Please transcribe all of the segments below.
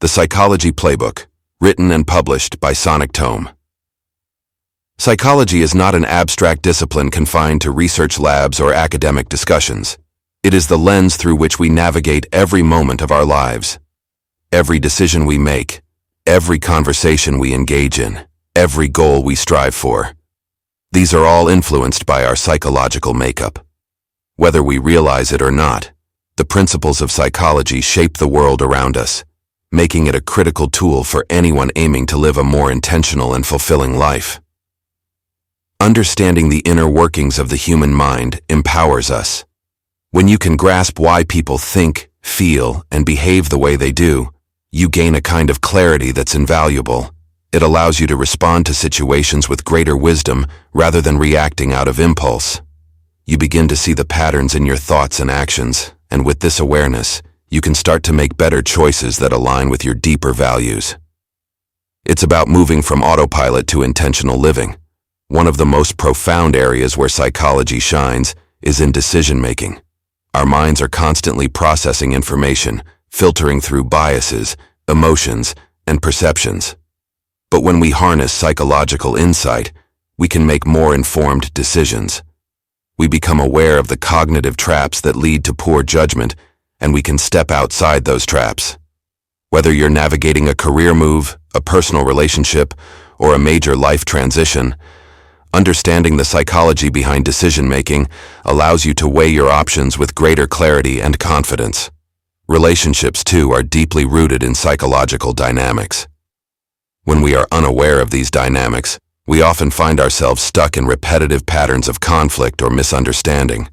The Psychology Playbook, written and published by Sonic Tome. Psychology is not an abstract discipline confined to research labs or academic discussions. It is the lens through which we navigate every moment of our lives. Every decision we make, every conversation we engage in, every goal we strive for. These are all influenced by our psychological makeup. Whether we realize it or not, the principles of psychology shape the world around us, making it a critical tool for anyone aiming to live a more intentional and fulfilling life. Understanding the inner workings of the human mind empowers us. When you can grasp why people think, feel, and behave the way they do, you gain a kind of clarity that's invaluable. It allows you to respond to situations with greater wisdom rather than reacting out of impulse. You begin to see the patterns in your thoughts and actions, and with this awareness, you can start to make better choices that align with your deeper values. It's about moving from autopilot to intentional living. One of the most profound areas where psychology shines is in decision-making. Our minds are constantly processing information, filtering through biases, emotions, and perceptions. But when we harness psychological insight, we can make more informed decisions. We become aware of the cognitive traps that lead to poor judgment, and we can step outside those traps. Whether you're navigating a career move, a personal relationship, or a major life transition, understanding the psychology behind decision-making allows you to weigh your options with greater clarity and confidence. Relationships, too, are deeply rooted in psychological dynamics. When we are unaware of these dynamics, we often find ourselves stuck in repetitive patterns of conflict or misunderstanding.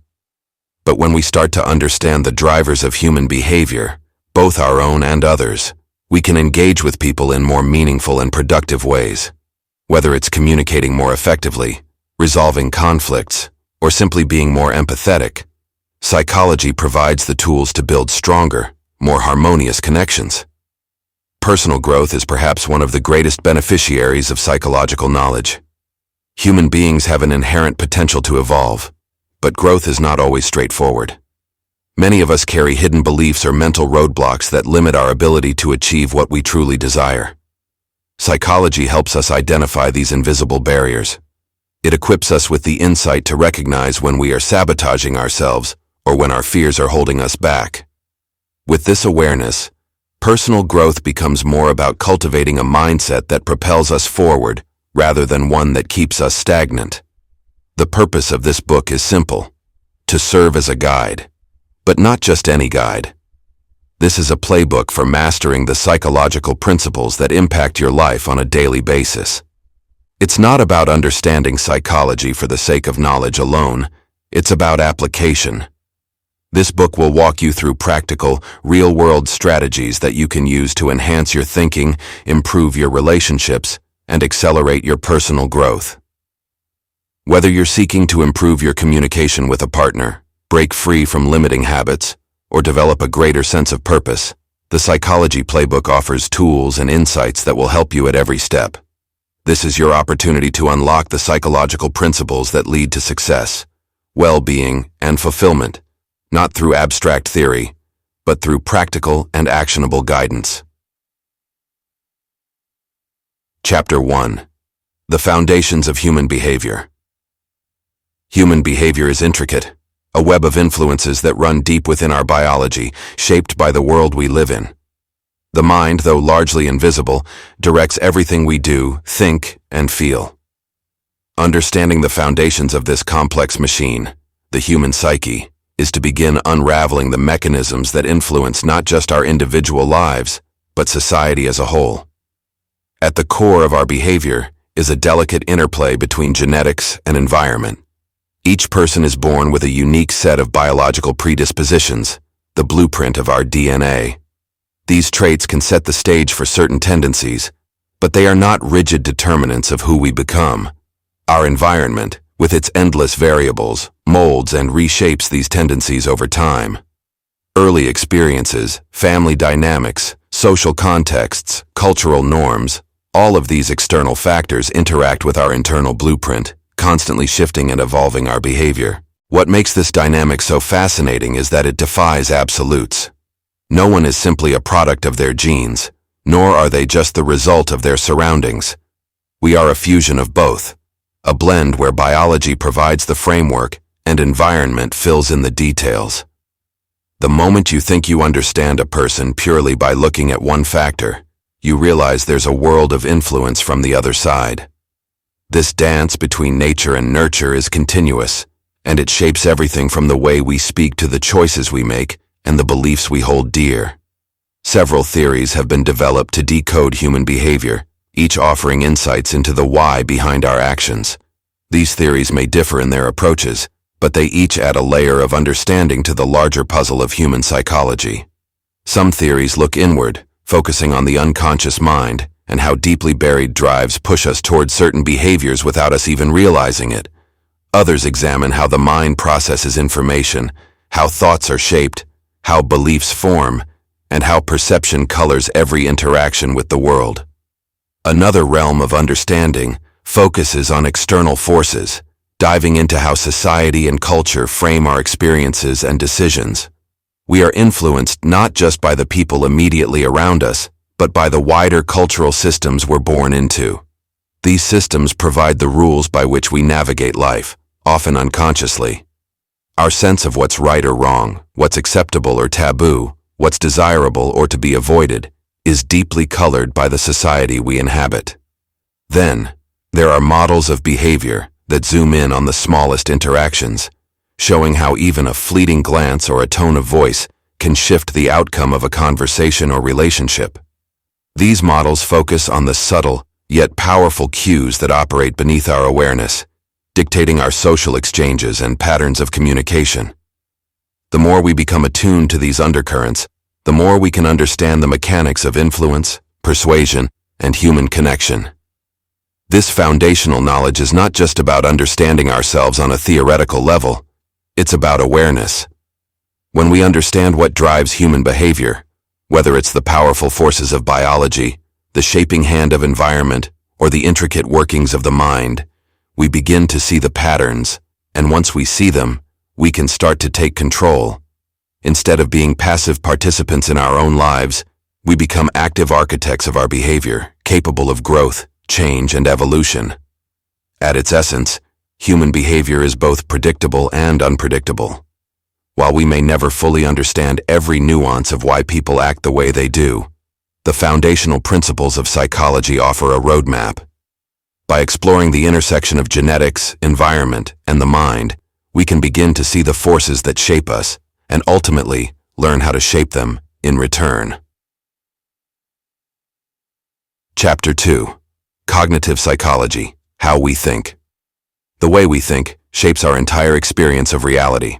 But when we start to understand the drivers of human behavior, both our own and others, we can engage with people in more meaningful and productive ways. Whether it's communicating more effectively, resolving conflicts, or simply being more empathetic, psychology provides the tools to build stronger, more harmonious connections. Personal growth is perhaps one of the greatest beneficiaries of psychological knowledge. Human beings have an inherent potential to evolve, but growth is not always straightforward. Many of us carry hidden beliefs or mental roadblocks that limit our ability to achieve what we truly desire. Psychology helps us identify these invisible barriers. It equips us with the insight to recognize when we are sabotaging ourselves or when our fears are holding us back. With this awareness, personal growth becomes more about cultivating a mindset that propels us forward rather than one that keeps us stagnant. The purpose of this book is simple: to serve as a guide, but not just any guide. This is a playbook for mastering the psychological principles that impact your life on a daily basis. It's not about understanding psychology for the sake of knowledge alone. It's about application. This book will walk you through practical, real-world strategies that you can use to enhance your thinking, improve your relationships, and accelerate your personal growth. Whether you're seeking to improve your communication with a partner, break free from limiting habits, or develop a greater sense of purpose, the Psychology Playbook offers tools and insights that will help you at every step. This is your opportunity to unlock the psychological principles that lead to success, well-being, and fulfillment, not through abstract theory, but through practical and actionable guidance. Chapter 1. The Foundations of Human Behavior. Human behavior is intricate, a web of influences that run deep within our biology, shaped by the world we live in. The mind, though largely invisible, directs everything we do, think, and feel. Understanding the foundations of this complex machine, the human psyche, is to begin unraveling the mechanisms that influence not just our individual lives, but society as a whole. At the core of our behavior is a delicate interplay between genetics and environment. Each person is born with a unique set of biological predispositions, the blueprint of our DNA. These traits can set the stage for certain tendencies, but they are not rigid determinants of who we become. Our environment, with its endless variables, molds and reshapes these tendencies over time. Early experiences, family dynamics, social contexts, cultural norms, all of these external factors interact with our internal blueprint, constantly shifting and evolving our behavior. What makes this dynamic so fascinating is that it defies absolutes. No one is simply a product of their genes, nor are they just the result of their surroundings. We are a fusion of both, a blend where biology provides the framework and environment fills in the details. The moment you think you understand a person purely by looking at one factor, you realize there's a world of influence from the other side. This dance between nature and nurture is continuous, and it shapes everything from the way we speak to the choices we make and the beliefs we hold dear. Several theories have been developed to decode human behavior, each offering insights into the why behind our actions. These theories may differ in their approaches, but they each add a layer of understanding to the larger puzzle of human psychology. Some theories look inward, focusing on the unconscious mind and how deeply buried drives push us towards certain behaviors without us even realizing it. Others examine how the mind processes information, how thoughts are shaped, how beliefs form, and how perception colors every interaction with the world. Another realm of understanding focuses on external forces, diving into how society and culture frame our experiences and decisions. We are influenced not just by the people immediately around us, but by the wider cultural systems we're born into. These systems provide the rules by which we navigate life, often unconsciously. Our sense of what's right or wrong, what's acceptable or taboo, what's desirable or to be avoided, is deeply colored by the society we inhabit. Then, there are models of behavior that zoom in on the smallest interactions, showing how even a fleeting glance or a tone of voice can shift the outcome of a conversation or relationship. These models focus on the subtle, yet powerful cues that operate beneath our awareness, dictating our social exchanges and patterns of communication. The more we become attuned to these undercurrents, the more we can understand the mechanics of influence, persuasion, and human connection. This foundational knowledge is not just about understanding ourselves on a theoretical level, it's about awareness. When we understand what drives human behavior, whether it's the powerful forces of biology, the shaping hand of environment, or the intricate workings of the mind, we begin to see the patterns, and once we see them, we can start to take control. Instead of being passive participants in our own lives, we become active architects of our behavior, capable of growth, change, and evolution. At its essence, human behavior is both predictable and unpredictable. While we may never fully understand every nuance of why people act the way they do, the foundational principles of psychology offer a roadmap. By exploring the intersection of genetics, environment, and the mind, we can begin to see the forces that shape us, and ultimately learn how to shape them in return. Chapter 2. Cognitive Psychology: How We Think. The way we think shapes our entire experience of reality.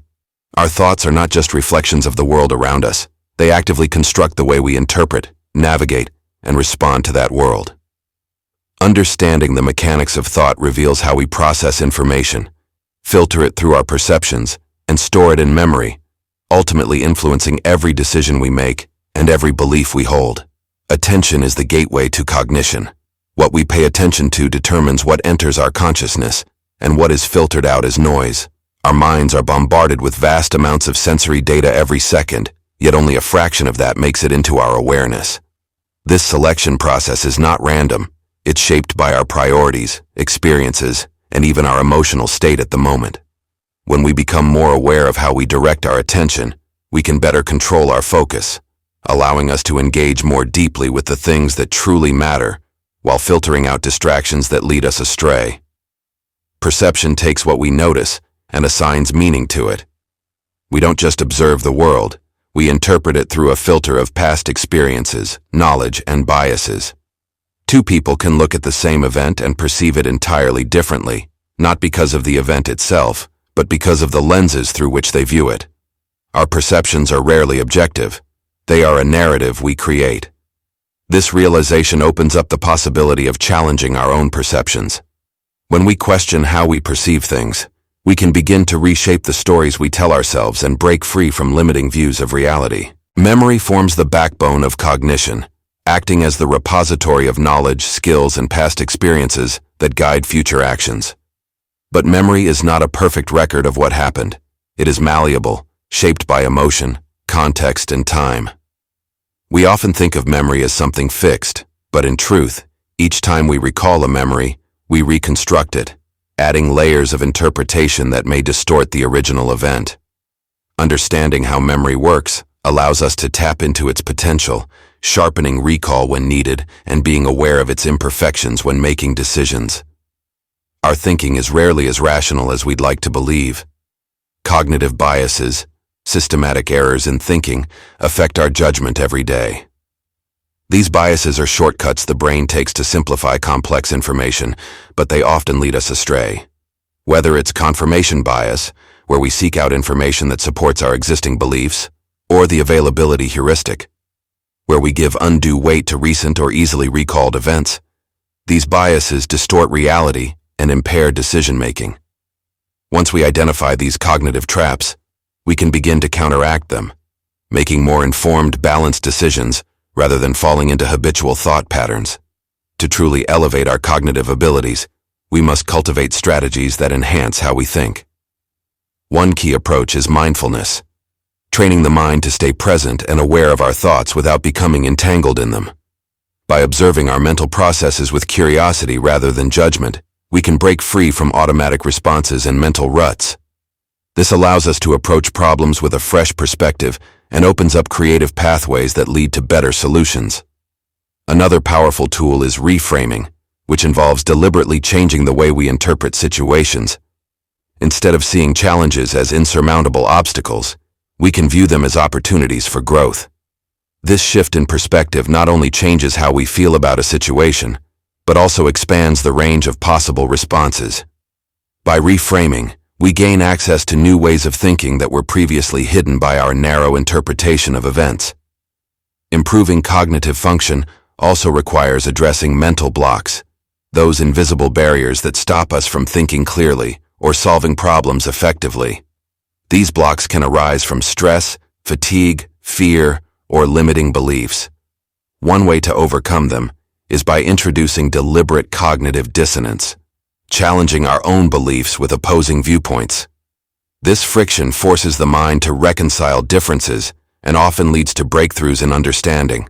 Our thoughts are not just reflections of the world around us. They actively construct the way we interpret, navigate, and respond to that world. Understanding the mechanics of thought reveals how we process information, filter it through our perceptions, and store it in memory, ultimately influencing every decision we make and every belief we hold. Attention is the gateway to cognition. What we pay attention to determines what enters our consciousness, and what is filtered out as noise. Our minds are bombarded with vast amounts of sensory data every second, yet only a fraction of that makes it into our awareness. This selection process is not random. It's shaped by our priorities, experiences, and even our emotional state at the moment. When we become more aware of how we direct our attention, we can better control our focus, allowing us to engage more deeply with the things that truly matter, while filtering out distractions that lead us astray. Perception takes what we notice and assigns meaning to it. We don't just observe the world, we interpret it through a filter of past experiences, knowledge, and biases. Two people can look at the same event and perceive it entirely differently, not because of the event itself, but because of the lenses through which they view it. Our perceptions are rarely objective. They are a narrative we create. This realization opens up the possibility of challenging our own perceptions. When we question how we perceive things, we can begin to reshape the stories we tell ourselves and break free from limiting views of reality. Memory forms the backbone of cognition, acting as the repository of knowledge, skills, and past experiences that guide future actions. But memory is not a perfect record of what happened. It is malleable, shaped by emotion, context, and time. We often think of memory as something fixed, but in truth, each time we recall a memory, we reconstruct it, adding layers of interpretation that may distort the original event. Understanding how memory works allows us to tap into its potential, sharpening recall when needed and being aware of its imperfections when making decisions. Our thinking is rarely as rational as we'd like to believe. Cognitive biases, systematic errors in thinking, affect our judgment every day. These biases are shortcuts the brain takes to simplify complex information, but they often lead us astray. Whether it's confirmation bias, where we seek out information that supports our existing beliefs, or the availability heuristic, where we give undue weight to recent or easily recalled events, these biases distort reality and impair decision-making. Once we identify these cognitive traps, we can begin to counteract them, making more informed, balanced decisions rather than falling into habitual thought patterns. To truly elevate our cognitive abilities, we must cultivate strategies that enhance how we think. One key approach is mindfulness, training the mind to stay present and aware of our thoughts without becoming entangled in them. By observing our mental processes with curiosity rather than judgment, we can break free from automatic responses and mental ruts. This allows us to approach problems with a fresh perspective and opens up creative pathways that lead to better solutions. Another powerful tool is reframing, which involves deliberately changing the way we interpret situations. Instead of seeing challenges as insurmountable obstacles, we can view them as opportunities for growth. This shift in perspective not only changes how we feel about a situation, but also expands the range of possible responses. By reframing, we gain access to new ways of thinking that were previously hidden by our narrow interpretation of events. Improving cognitive function also requires addressing mental blocks, those invisible barriers that stop us from thinking clearly or solving problems effectively. These blocks can arise from stress, fatigue, fear, or limiting beliefs. One way to overcome them is by introducing deliberate cognitive dissonance, challenging our own beliefs with opposing viewpoints. This friction forces the mind to reconcile differences and often leads to breakthroughs in understanding.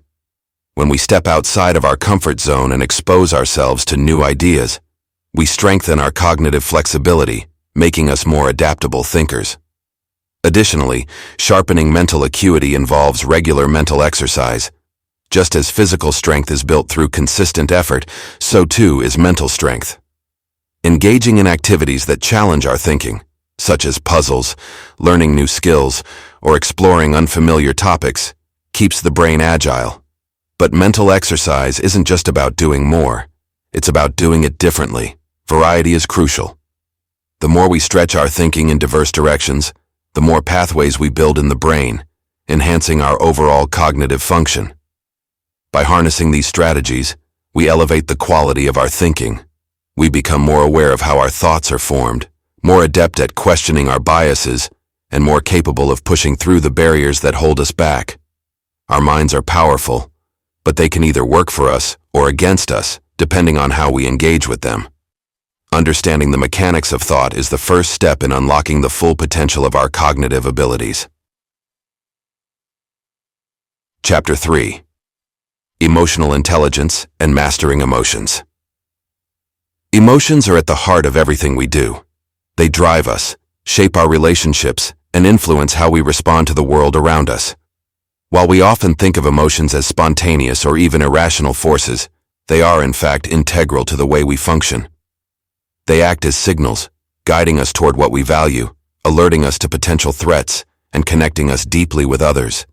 When we step outside of our comfort zone and expose ourselves to new ideas, we strengthen our cognitive flexibility, making us more adaptable thinkers. Additionally, sharpening mental acuity involves regular mental exercise. Just as physical strength is built through consistent effort, so too is mental strength. Engaging in activities that challenge our thinking, such as puzzles, learning new skills, or exploring unfamiliar topics, keeps the brain agile. But mental exercise isn't just about doing more. It's about doing it differently. Variety is crucial. The more we stretch our thinking in diverse directions, the more pathways we build in the brain, enhancing our overall cognitive function. By harnessing these strategies, we elevate the quality of our thinking. We become more aware of how our thoughts are formed, more adept at questioning our biases, and more capable of pushing through the barriers that hold us back. Our minds are powerful, but they can either work for us or against us, depending on how we engage with them. Understanding the mechanics of thought is the first step in unlocking the full potential of our cognitive abilities. Chapter 3: Emotional Intelligence and Mastering Emotions. Emotions are at the heart of everything we do. They drive us, shape our relationships, and influence how we respond to the world around us. While we often think of emotions as spontaneous or even irrational forces, they are in fact integral to the way we function. They act as signals, guiding us toward what we value, alerting us to potential threats, and connecting us deeply with others.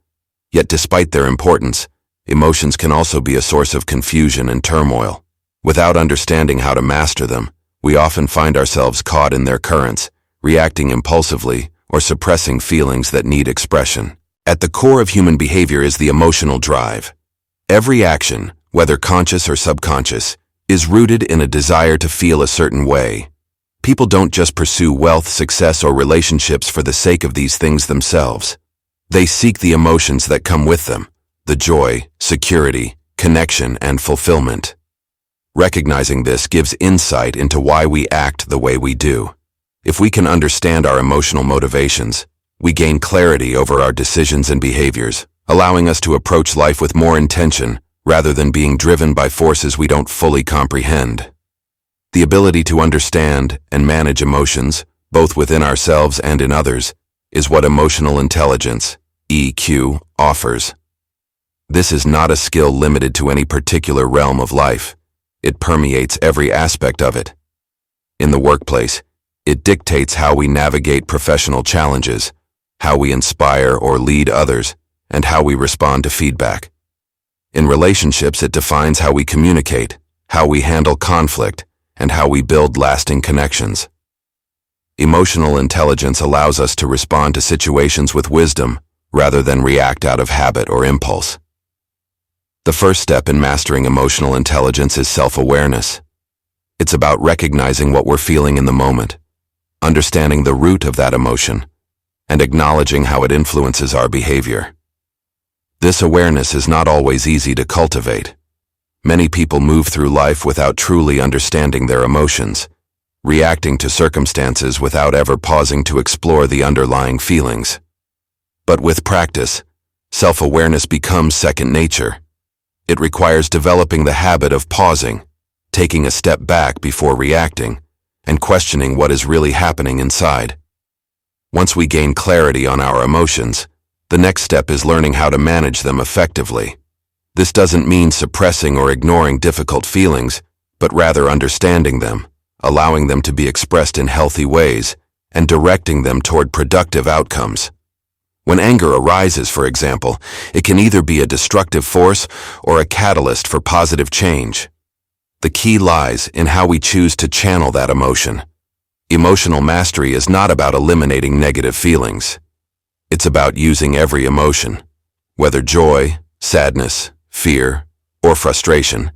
Yet despite their importance, emotions can also be a source of confusion and turmoil. Without understanding how to master them, we often find ourselves caught in their currents, reacting impulsively or suppressing feelings that need expression. At the core of human behavior is the emotional drive. Every action, whether conscious or subconscious, is rooted in a desire to feel a certain way. People don't just pursue wealth, success, or relationships for the sake of these things themselves. They seek the emotions that come with them, the joy, security, connection, and fulfillment. Recognizing this gives insight into why we act the way we do. If we can understand our emotional motivations, we gain clarity over our decisions and behaviors, allowing us to approach life with more intention rather than being driven by forces we don't fully comprehend. The ability to understand and manage emotions, both within ourselves and in others, is what emotional intelligence, EQ, offers. This is not a skill limited to any particular realm of life. It permeates every aspect of it. In the workplace, it dictates how we navigate professional challenges, how we inspire or lead others, and how we respond to feedback. In relationships, it defines how we communicate, how we handle conflict, and how we build lasting connections. Emotional intelligence allows us to respond to situations with wisdom rather than react out of habit or impulse. The first step in mastering emotional intelligence is self-awareness. It's about recognizing what we're feeling in the moment, understanding the root of that emotion, and acknowledging how it influences our behavior. This awareness is not always easy to cultivate. Many people move through life without truly understanding their emotions, reacting to circumstances without ever pausing to explore the underlying feelings. But with practice, self-awareness becomes second nature. It requires developing the habit of pausing, taking a step back before reacting, and questioning what is really happening inside. Once we gain clarity on our emotions, the next step is learning how to manage them effectively. This doesn't mean suppressing or ignoring difficult feelings, but rather understanding them, allowing them to be expressed in healthy ways, and directing them toward productive outcomes. When anger arises, for example, it can either be a destructive force or a catalyst for positive change. The key lies in how we choose to channel that emotion. Emotional mastery is not about eliminating negative feelings. It's about using every emotion, whether joy, sadness, fear, or frustration,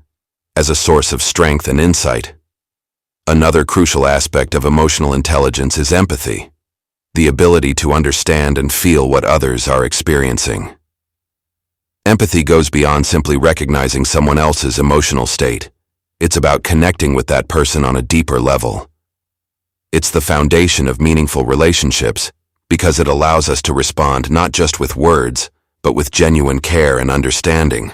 as a source of strength and insight. Another crucial aspect of emotional intelligence is empathy, the ability to understand and feel what others are experiencing. Empathy goes beyond simply recognizing someone else's emotional state. It's about connecting with that person on a deeper level. It's the foundation of meaningful relationships because it allows us to respond not just with words, but with genuine care and understanding.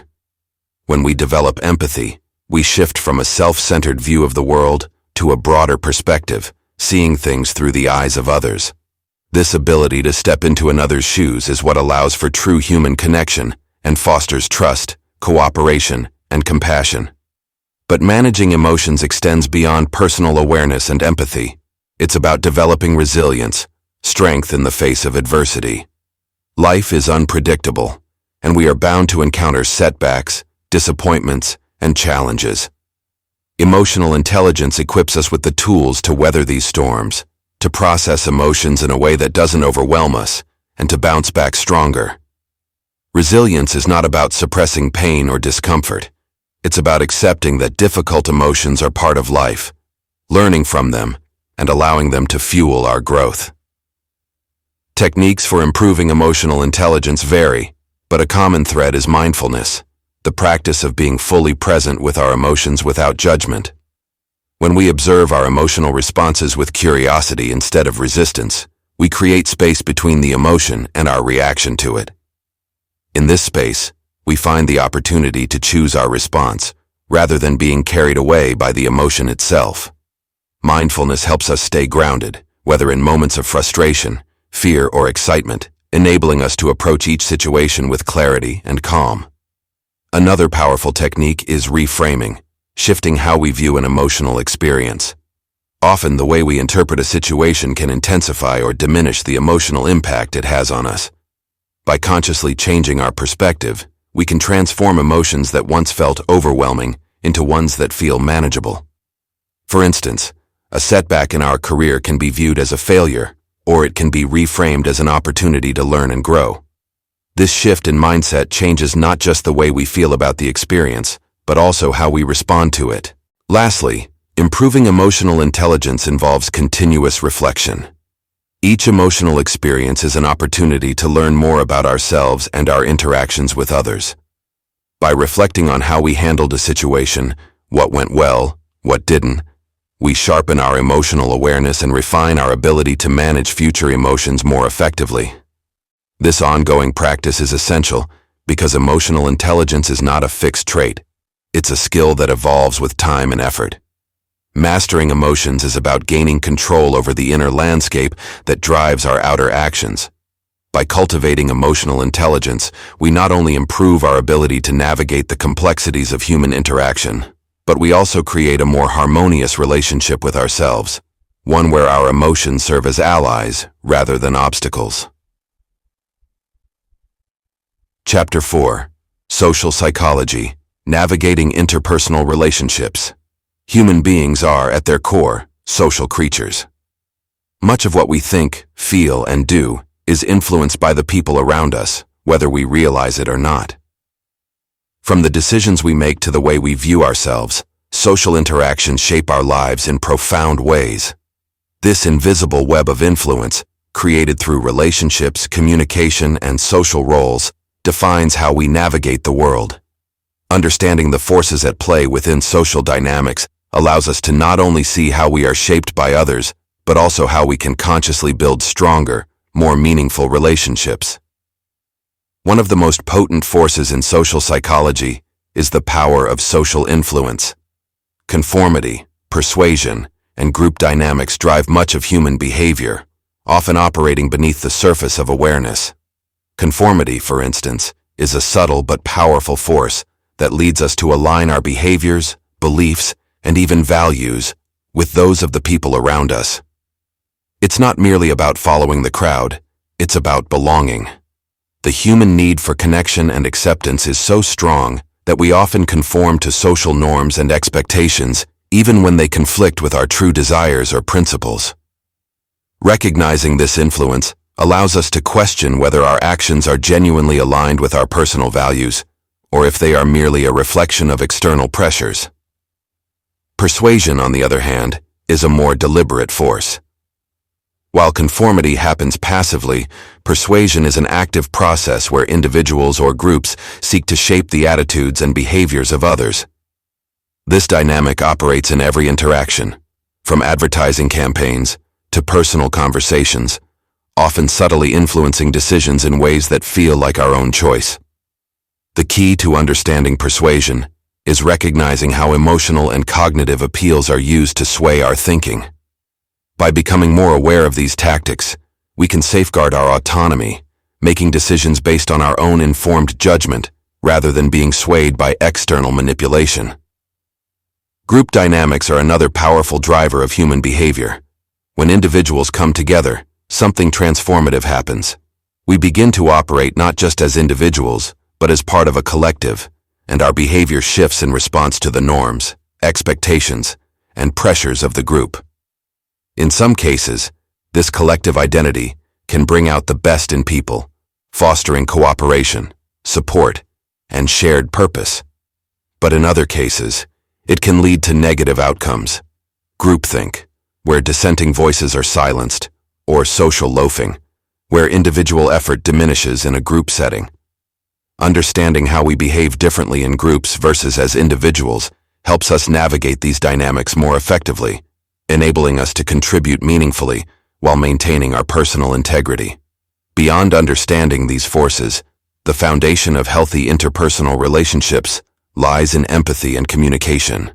When we develop empathy, we shift from a self-centered view of the world to a broader perspective, seeing things through the eyes of others. This ability to step into another's shoes is what allows for true human connection and fosters trust, cooperation, and compassion. But managing emotions extends beyond personal awareness and empathy. It's about developing resilience, strength in the face of adversity. Life is unpredictable, and we are bound to encounter setbacks, disappointments, and challenges. Emotional intelligence equips us with the tools to weather these storms, to process emotions in a way that doesn't overwhelm us, and to bounce back stronger. Resilience is not about suppressing pain or discomfort. It's about accepting that difficult emotions are part of life, learning from them, and allowing them to fuel our growth. Techniques for improving emotional intelligence vary, but a common thread is mindfulness, the practice of being fully present with our emotions without judgment. When we observe our emotional responses with curiosity instead of resistance, we create space between the emotion and our reaction to it. In this space, we find the opportunity to choose our response, rather than being carried away by the emotion itself. Mindfulness helps us stay grounded, whether in moments of frustration, fear, or excitement, enabling us to approach each situation with clarity and calm. Another powerful technique is reframing, shifting how we view an emotional experience. Often, the way we interpret a situation can intensify or diminish the emotional impact it has on us. By consciously changing our perspective, we can transform emotions that once felt overwhelming into ones that feel manageable. For instance, a setback in our career can be viewed as a failure, or it can be reframed as an opportunity to learn and grow. This shift in mindset changes not just the way we feel about the experience, but also how we respond to it. Lastly, improving emotional intelligence involves continuous reflection. Each emotional experience is an opportunity to learn more about ourselves and our interactions with others. By reflecting on how we handled a situation, what went well, what didn't, we sharpen our emotional awareness and refine our ability to manage future emotions more effectively. This ongoing practice is essential because emotional intelligence is not a fixed trait. It's a skill that evolves with time and effort. Mastering emotions is about gaining control over the inner landscape that drives our outer actions. By cultivating emotional intelligence, we not only improve our ability to navigate the complexities of human interaction, but we also create a more harmonious relationship with ourselves, one where our emotions serve as allies rather than obstacles. Chapter 4. Social Psychology: Navigating Interpersonal Relationships. Human beings are, at their core, social creatures. Much of what we think, feel, and do is influenced by the people around us, whether we realize it or not. From the decisions we make to the way we view ourselves, social interactions shape our lives in profound ways. This invisible web of influence, created through relationships, communication, and social roles, defines how we navigate the world. Understanding the forces at play within social dynamics allows us to not only see how we are shaped by others, but also how we can consciously build stronger, more meaningful relationships. One of the most potent forces in social psychology is the power of social influence. Conformity, persuasion, and group dynamics drive much of human behavior, often operating beneath the surface of awareness. Conformity, for instance, is a subtle but powerful force that leads us to align our behaviors, beliefs, and even values with those of the people around us. It's not merely about following the crowd, it's about belonging. The human need for connection and acceptance is so strong that we often conform to social norms and expectations, even when they conflict with our true desires or principles. Recognizing this influence allows us to question whether our actions are genuinely aligned with our personal values, or if they are merely a reflection of external pressures. Persuasion, on the other hand, is a more deliberate force. While conformity happens passively, persuasion is an active process where individuals or groups seek to shape the attitudes and behaviors of others. This dynamic operates in every interaction, from advertising campaigns to personal conversations, often subtly influencing decisions in ways that feel like our own choice. The key to understanding persuasion is recognizing how emotional and cognitive appeals are used to sway our thinking. By becoming more aware of these tactics, we can safeguard our autonomy, making decisions based on our own informed judgment rather than being swayed by external manipulation. Group dynamics are another powerful driver of human behavior. When individuals come together, something transformative happens. We begin to operate not just as individuals, but as part of a collective, and our behavior shifts in response to the norms, expectations, and pressures of the group. In some cases, this collective identity can bring out the best in people, fostering cooperation, support, and shared purpose. But in other cases, it can lead to negative outcomes: groupthink, where dissenting voices are silenced, or social loafing, where individual effort diminishes in a group setting. Understanding how we behave differently in groups versus as individuals helps us navigate these dynamics more effectively, enabling us to contribute meaningfully while maintaining our personal integrity. Beyond understanding these forces, the foundation of healthy interpersonal relationships lies in empathy and communication.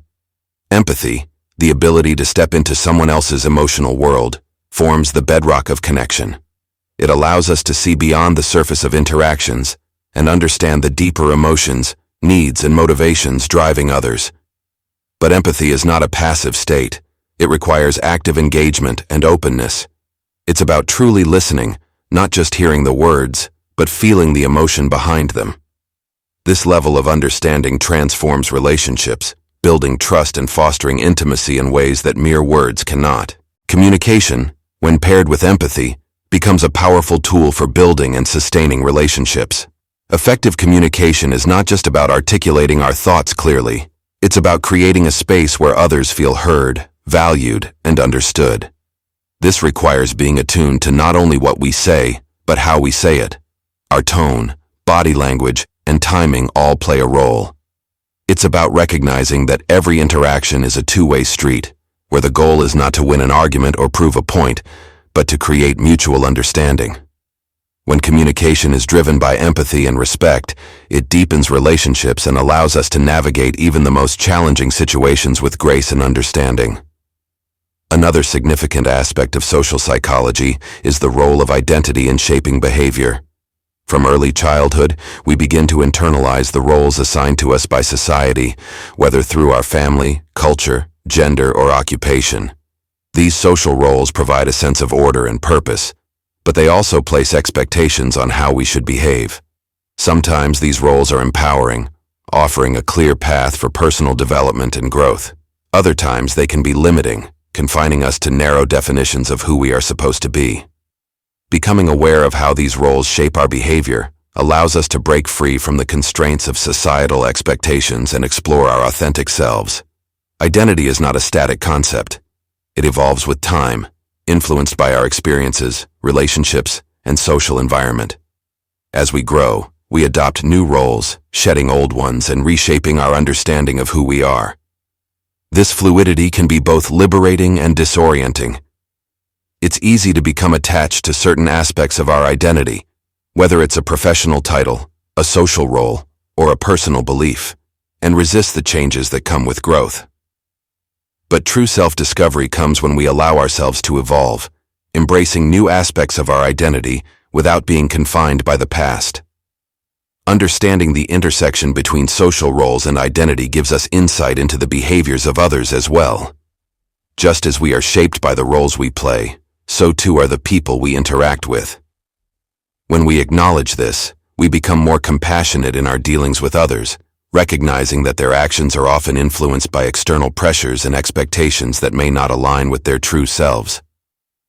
Empathy, the ability to step into someone else's emotional world, forms the bedrock of connection. It allows us to see beyond the surface of interactions and understand the deeper emotions, needs, and motivations driving others. But empathy is not a passive state. It requires active engagement and openness. It's about truly listening, not just hearing the words, but feeling the emotion behind them. This level of understanding transforms relationships, building trust and fostering intimacy in ways that mere words cannot. Communication, when paired with empathy, becomes a powerful tool for building and sustaining relationships. Effective communication is not just about articulating our thoughts clearly. It's about creating a space where others feel heard, valued, and understood. This requires being attuned to not only what we say, but how we say it. Our tone, body language, and timing all play a role. It's about recognizing that every interaction is a two-way street, where the goal is not to win an argument or prove a point, but to create mutual understanding. When communication is driven by empathy and respect, it deepens relationships and allows us to navigate even the most challenging situations with grace and understanding. Another significant aspect of social psychology is the role of identity in shaping behavior. From early childhood, we begin to internalize the roles assigned to us by society, whether through our family, culture, gender, or occupation. These social roles provide a sense of order and purpose, but they also place expectations on how we should behave. Sometimes these roles are empowering, offering a clear path for personal development and growth. Other times they can be limiting, confining us to narrow definitions of who we are supposed to be. Becoming aware of how these roles shape our behavior allows us to break free from the constraints of societal expectations and explore our authentic selves. Identity is not a static concept. It evolves with time, influenced by our experiences, relationships, and social environment. As we grow, we adopt new roles, shedding old ones and reshaping our understanding of who we are. This fluidity can be both liberating and disorienting. It's easy to become attached to certain aspects of our identity, whether it's a professional title, a social role, or a personal belief, and resist the changes that come with growth. But true self-discovery comes when we allow ourselves to evolve, embracing new aspects of our identity without being confined by the past. Understanding the intersection between social roles and identity gives us insight into the behaviors of others as well. Just as we are shaped by the roles we play, so too are the people we interact with. When we acknowledge this, we become more compassionate in our dealings with others, recognizing that their actions are often influenced by external pressures and expectations that may not align with their true selves.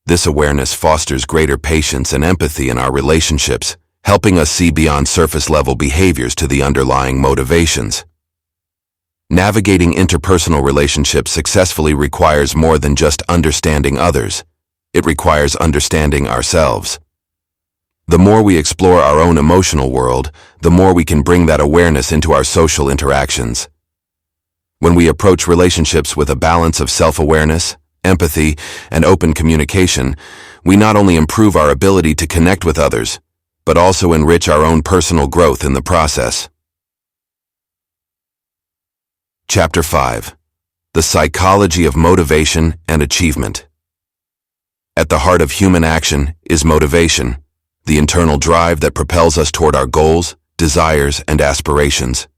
This awareness fosters greater patience and empathy in our relationships, helping us see beyond surface-level behaviors to the underlying motivations. Navigating interpersonal relationships successfully requires more than just understanding others. It requires understanding ourselves. The more we explore our own emotional world, the more we can bring that awareness into our social interactions. When we approach relationships with a balance of self-awareness, empathy, and open communication, we not only improve our ability to connect with others, but also enrich our own personal growth in the process. Chapter 5. The Psychology of Motivation and Achievement. At the heart of human action is motivation, the internal drive that propels us toward our goals, desires, and aspirations.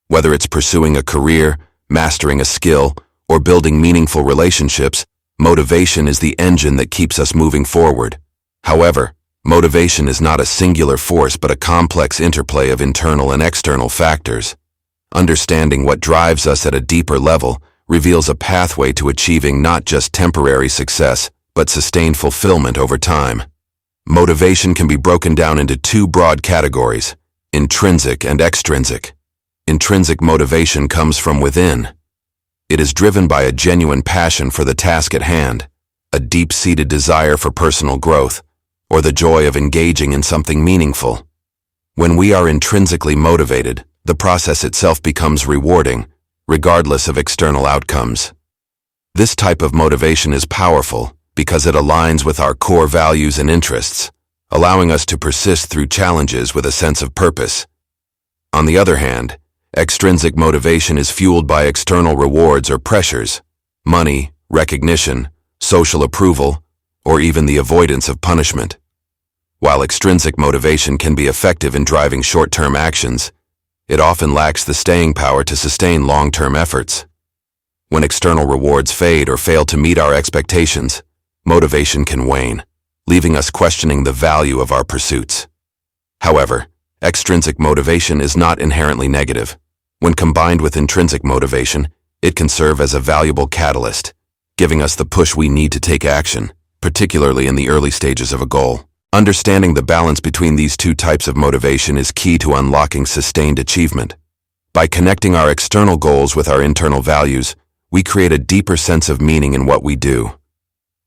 Whether it's pursuing a career, mastering a skill, or building meaningful relationships, motivation is the engine that keeps us moving forward. However, motivation is not a singular force but a complex interplay of internal and external factors. Understanding what drives us at a deeper level reveals a pathway to achieving not just temporary success, but sustained fulfillment over time. Motivation can be broken down into two broad categories, intrinsic and extrinsic. Intrinsic motivation comes from within. It is driven by a genuine passion for the task at hand, a deep-seated desire for personal growth, or the joy of engaging in something meaningful. When we are intrinsically motivated, the process itself becomes rewarding, regardless of external outcomes. This type of motivation is powerful because it aligns with our core values and interests, allowing us to persist through challenges with a sense of purpose. On the other hand, extrinsic motivation is fueled by external rewards or pressures, money, recognition, social approval, or even the avoidance of punishment. While extrinsic motivation can be effective in driving short-term actions, it often lacks the staying power to sustain long-term efforts. When external rewards fade or fail to meet our expectations, motivation can wane, leaving us questioning the value of our pursuits. However, extrinsic motivation is not inherently negative. When combined with intrinsic motivation, it can serve as a valuable catalyst, giving us the push we need to take action, particularly in the early stages of a goal. Understanding the balance between these two types of motivation is key to unlocking sustained achievement. By connecting our external goals with our internal values, we create a deeper sense of meaning in what we do.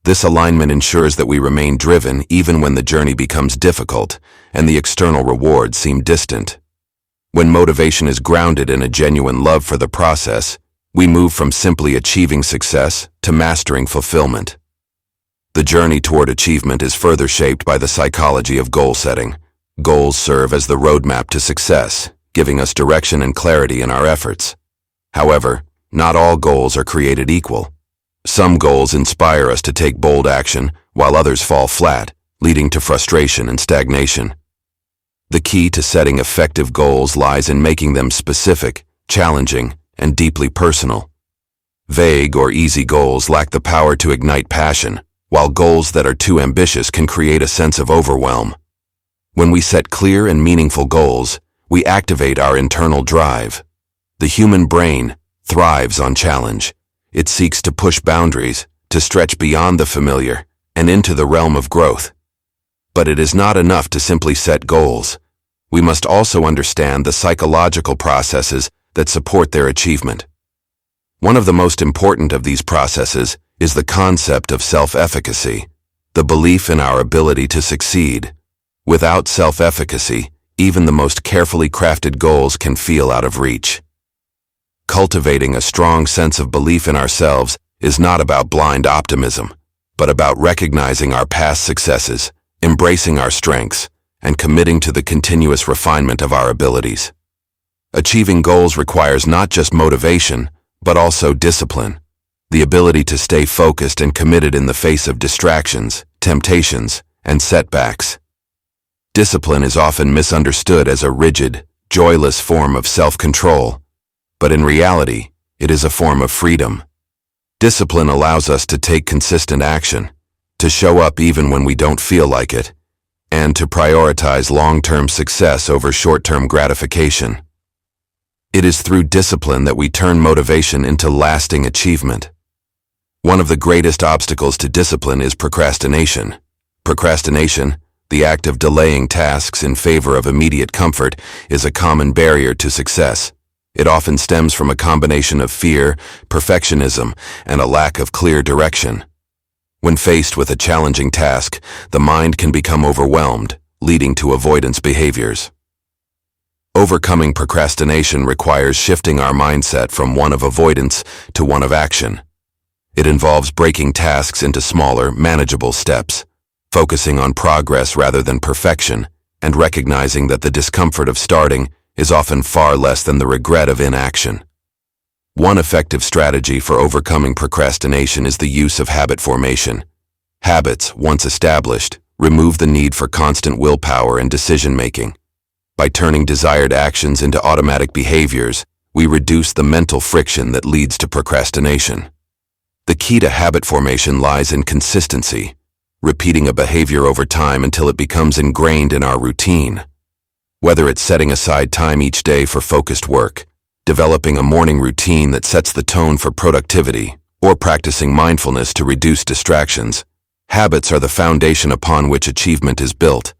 This alignment ensures that we remain driven even when the journey becomes difficult and the external rewards seem distant. When motivation is grounded in a genuine love for the process, we move from simply achieving success to mastering fulfillment. The journey toward achievement is further shaped by the psychology of goal setting, Goals serve as the roadmap to success, giving us direction and clarity in our efforts. However, not all goals are created equal. Some goals inspire us to take bold action, while others fall flat, leading to frustration and stagnation. The key to setting effective goals lies in making them specific, challenging, and deeply personal. Vague or easy goals lack the power to ignite passion, while goals that are too ambitious can create a sense of overwhelm. When we set clear and meaningful goals, we activate our internal drive. The human brain thrives on challenge. It seeks to push boundaries, to stretch beyond the familiar, and into the realm of growth. But it is not enough to simply set goals. We must also understand the psychological processes that support their achievement. One of the most important of these processes is the concept of self-efficacy, the belief in our ability to succeed. Without self-efficacy, even the most carefully crafted goals can feel out of reach. Cultivating a strong sense of belief in ourselves is not about blind optimism, but about recognizing our past successes, embracing our strengths, and committing to the continuous refinement of our abilities. Achieving goals requires not just motivation, but also discipline, the ability to stay focused and committed in the face of distractions, temptations, and setbacks. Discipline is often misunderstood as a rigid, joyless form of self-control, but in reality, it is a form of freedom. Discipline allows us to take consistent action, to show up even when we don't feel like it, and to prioritize long-term success over short-term gratification. It is through discipline that we turn motivation into lasting achievement. One of the greatest obstacles to discipline is procrastination. Procrastination, the act of delaying tasks in favor of immediate comfort, is a common barrier to success. It often stems from a combination of fear, perfectionism, and a lack of clear direction. When faced with a challenging task, the mind can become overwhelmed, leading to avoidance behaviors. Overcoming procrastination requires shifting our mindset from one of avoidance to one of action. It involves breaking tasks into smaller, manageable steps, focusing on progress rather than perfection, and recognizing that the discomfort of starting is often far less than the regret of inaction. One effective strategy for overcoming procrastination is the use of habit formation. Habits, once established, remove the need for constant willpower and decision-making. By turning desired actions into automatic behaviors, we reduce the mental friction that leads to procrastination. The key to habit formation lies in consistency, repeating a behavior over time until it becomes ingrained in our routine. Whether it's setting aside time each day for focused work, developing a morning routine that sets the tone for productivity, or practicing mindfulness to reduce distractions, habits are the foundation upon which achievement is built.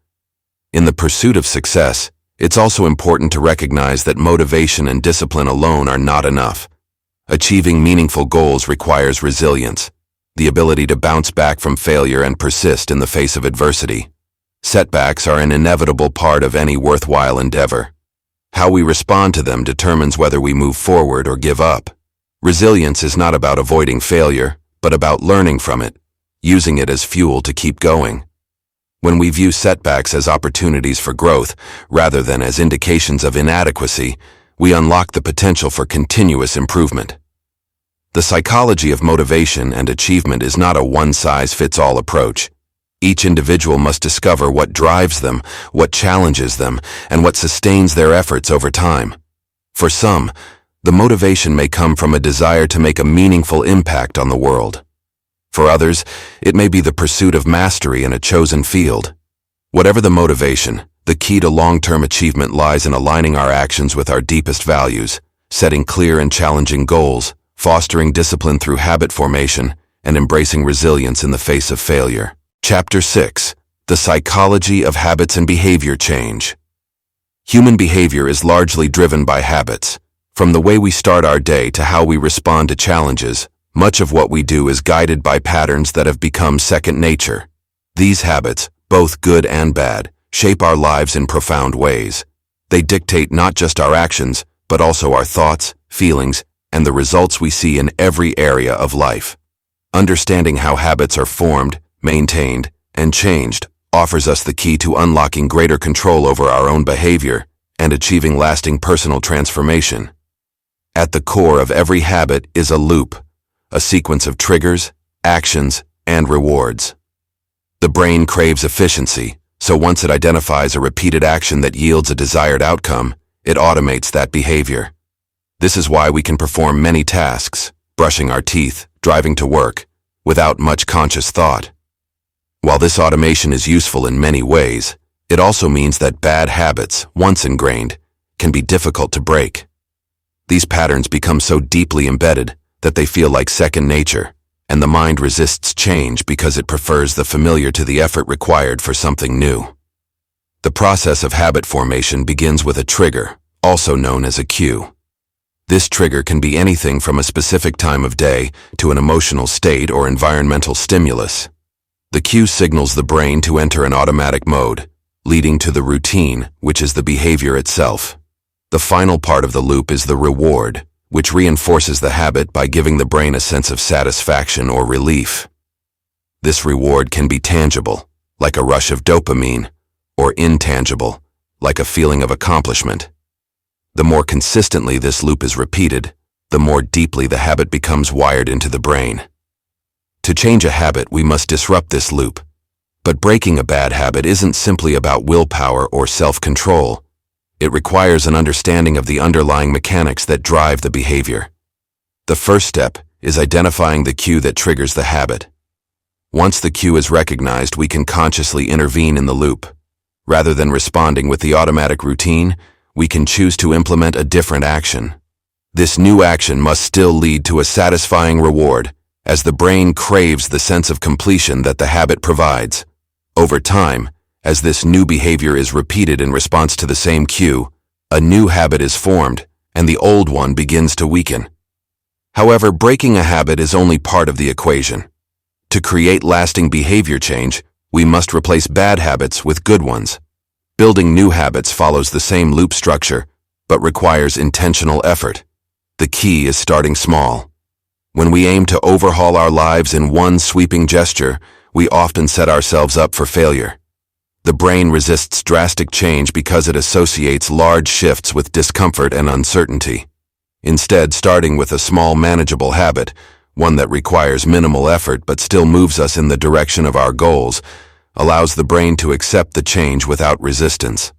In the pursuit of success, it's also important to recognize that motivation and discipline alone are not enough. Achieving meaningful goals requires resilience, the ability to bounce back from failure and persist in the face of adversity. Setbacks are an inevitable part of any worthwhile endeavor. How we respond to them determines whether we move forward or give up. Resilience is not about avoiding failure, but about learning from it, using it as fuel to keep going. When we view setbacks as opportunities for growth, rather than as indications of inadequacy, we unlock the potential for continuous improvement. The psychology of motivation and achievement is not a one-size-fits-all approach. Each individual must discover what drives them, what challenges them, and what sustains their efforts over time. For some, the motivation may come from a desire to make a meaningful impact on the world. For others, it may be the pursuit of mastery in a chosen field. Whatever the motivation, the key to long-term achievement lies in aligning our actions with our deepest values, setting clear and challenging goals, fostering discipline through habit formation, and embracing resilience in the face of failure. Chapter 6. The Psychology of Habits and Behavior Change. Human behavior is largely driven by habits. From the way we start our day to how we respond to challenges, much of what we do is guided by patterns that have become second nature. These habits, both good and bad, shape our lives in profound ways. They dictate not just our actions, but also our thoughts, feelings, and the results we see in every area of life. Understanding how habits are formed, maintained, and changed offers us the key to unlocking greater control over our own behavior and achieving lasting personal transformation. At the core of every habit is a loop, a sequence of triggers, actions, and rewards. The brain craves efficiency, so once it identifies a repeated action that yields a desired outcome, it automates that behavior. This is why we can perform many tasks, brushing our teeth, driving to work, without much conscious thought. While this automation is useful in many ways, it also means that bad habits, once ingrained, can be difficult to break. These patterns become so deeply embedded that they feel like second nature, and the mind resists change because it prefers the familiar to the effort required for something new. The process of habit formation begins with a trigger, also known as a cue. This trigger can be anything from a specific time of day to an emotional state or environmental stimulus. The cue signals the brain to enter an automatic mode, leading to the routine, which is the behavior itself. The final part of the loop is the reward, which reinforces the habit by giving the brain a sense of satisfaction or relief. This reward can be tangible, like a rush of dopamine, or intangible, like a feeling of accomplishment. The more consistently this loop is repeated, the more deeply the habit becomes wired into the brain. To change a habit, we must disrupt this loop. But breaking a bad habit isn't simply about willpower or self-control. It requires an understanding of the underlying mechanics that drive the behavior. The first step is identifying the cue that triggers the habit. Once the cue is recognized, we can consciously intervene in the loop. Rather than responding with the automatic routine, we can choose to implement a different action. This new action must still lead to a satisfying reward, as the brain craves the sense of completion that the habit provides. Over time, as this new behavior is repeated in response to the same cue, a new habit is formed, and the old one begins to weaken. However, breaking a habit is only part of the equation. To create lasting behavior change, we must replace bad habits with good ones. Building new habits follows the same loop structure, but requires intentional effort. The key is starting small. When we aim to overhaul our lives in one sweeping gesture, we often set ourselves up for failure. The brain resists drastic change because it associates large shifts with discomfort and uncertainty. Instead, starting with a small, manageable habit, one that requires minimal effort but still moves us in the direction of our goals, allows the brain to accept the change without resistance.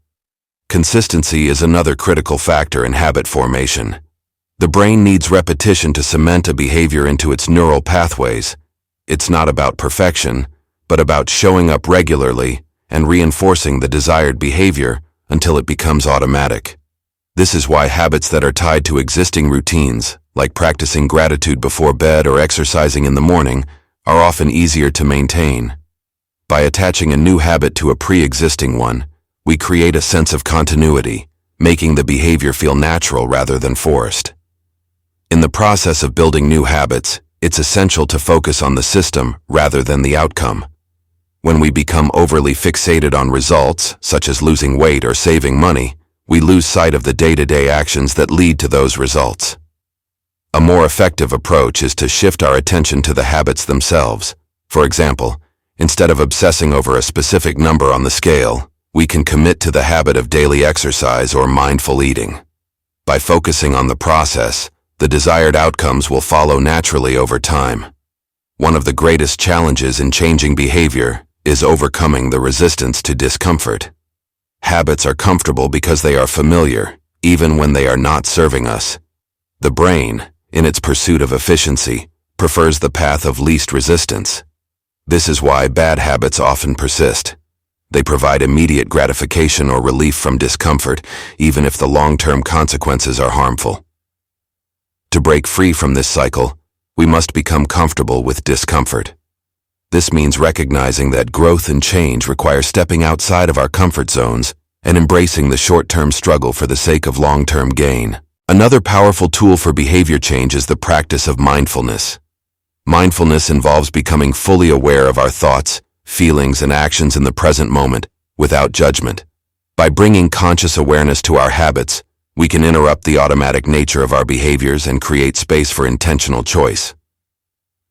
Consistency is another critical factor in habit formation. The brain needs repetition to cement a behavior into its neural pathways. It's not about perfection, but about showing up regularly and reinforcing the desired behavior until it becomes automatic. This is why habits that are tied to existing routines, like practicing gratitude before bed or exercising in the morning, are often easier to maintain. By attaching a new habit to a pre-existing one, we create a sense of continuity, making the behavior feel natural rather than forced. In the process of building new habits, it's essential to focus on the system rather than the outcome. When we become overly fixated on results, such as losing weight or saving money, we lose sight of the day-to-day actions that lead to those results. A more effective approach is to shift our attention to the habits themselves. For example, instead of obsessing over a specific number on the scale, we can commit to the habit of daily exercise or mindful eating. By focusing on the process, the desired outcomes will follow naturally over time. One of the greatest challenges in changing behavior is overcoming the resistance to discomfort. Habits are comfortable because they are familiar, even when they are not serving us. The brain, in its pursuit of efficiency, prefers the path of least resistance. This is why bad habits often persist. They provide immediate gratification or relief from discomfort, even if the long-term consequences are harmful. To break free from this cycle, we must become comfortable with discomfort. This means recognizing that growth and change require stepping outside of our comfort zones and embracing the short-term struggle for the sake of long-term gain. Another powerful tool for behavior change is the practice of mindfulness. Mindfulness involves becoming fully aware of our thoughts, feelings, and actions in the present moment, without judgment. By bringing conscious awareness to our habits, we can interrupt the automatic nature of our behaviors and create space for intentional choice.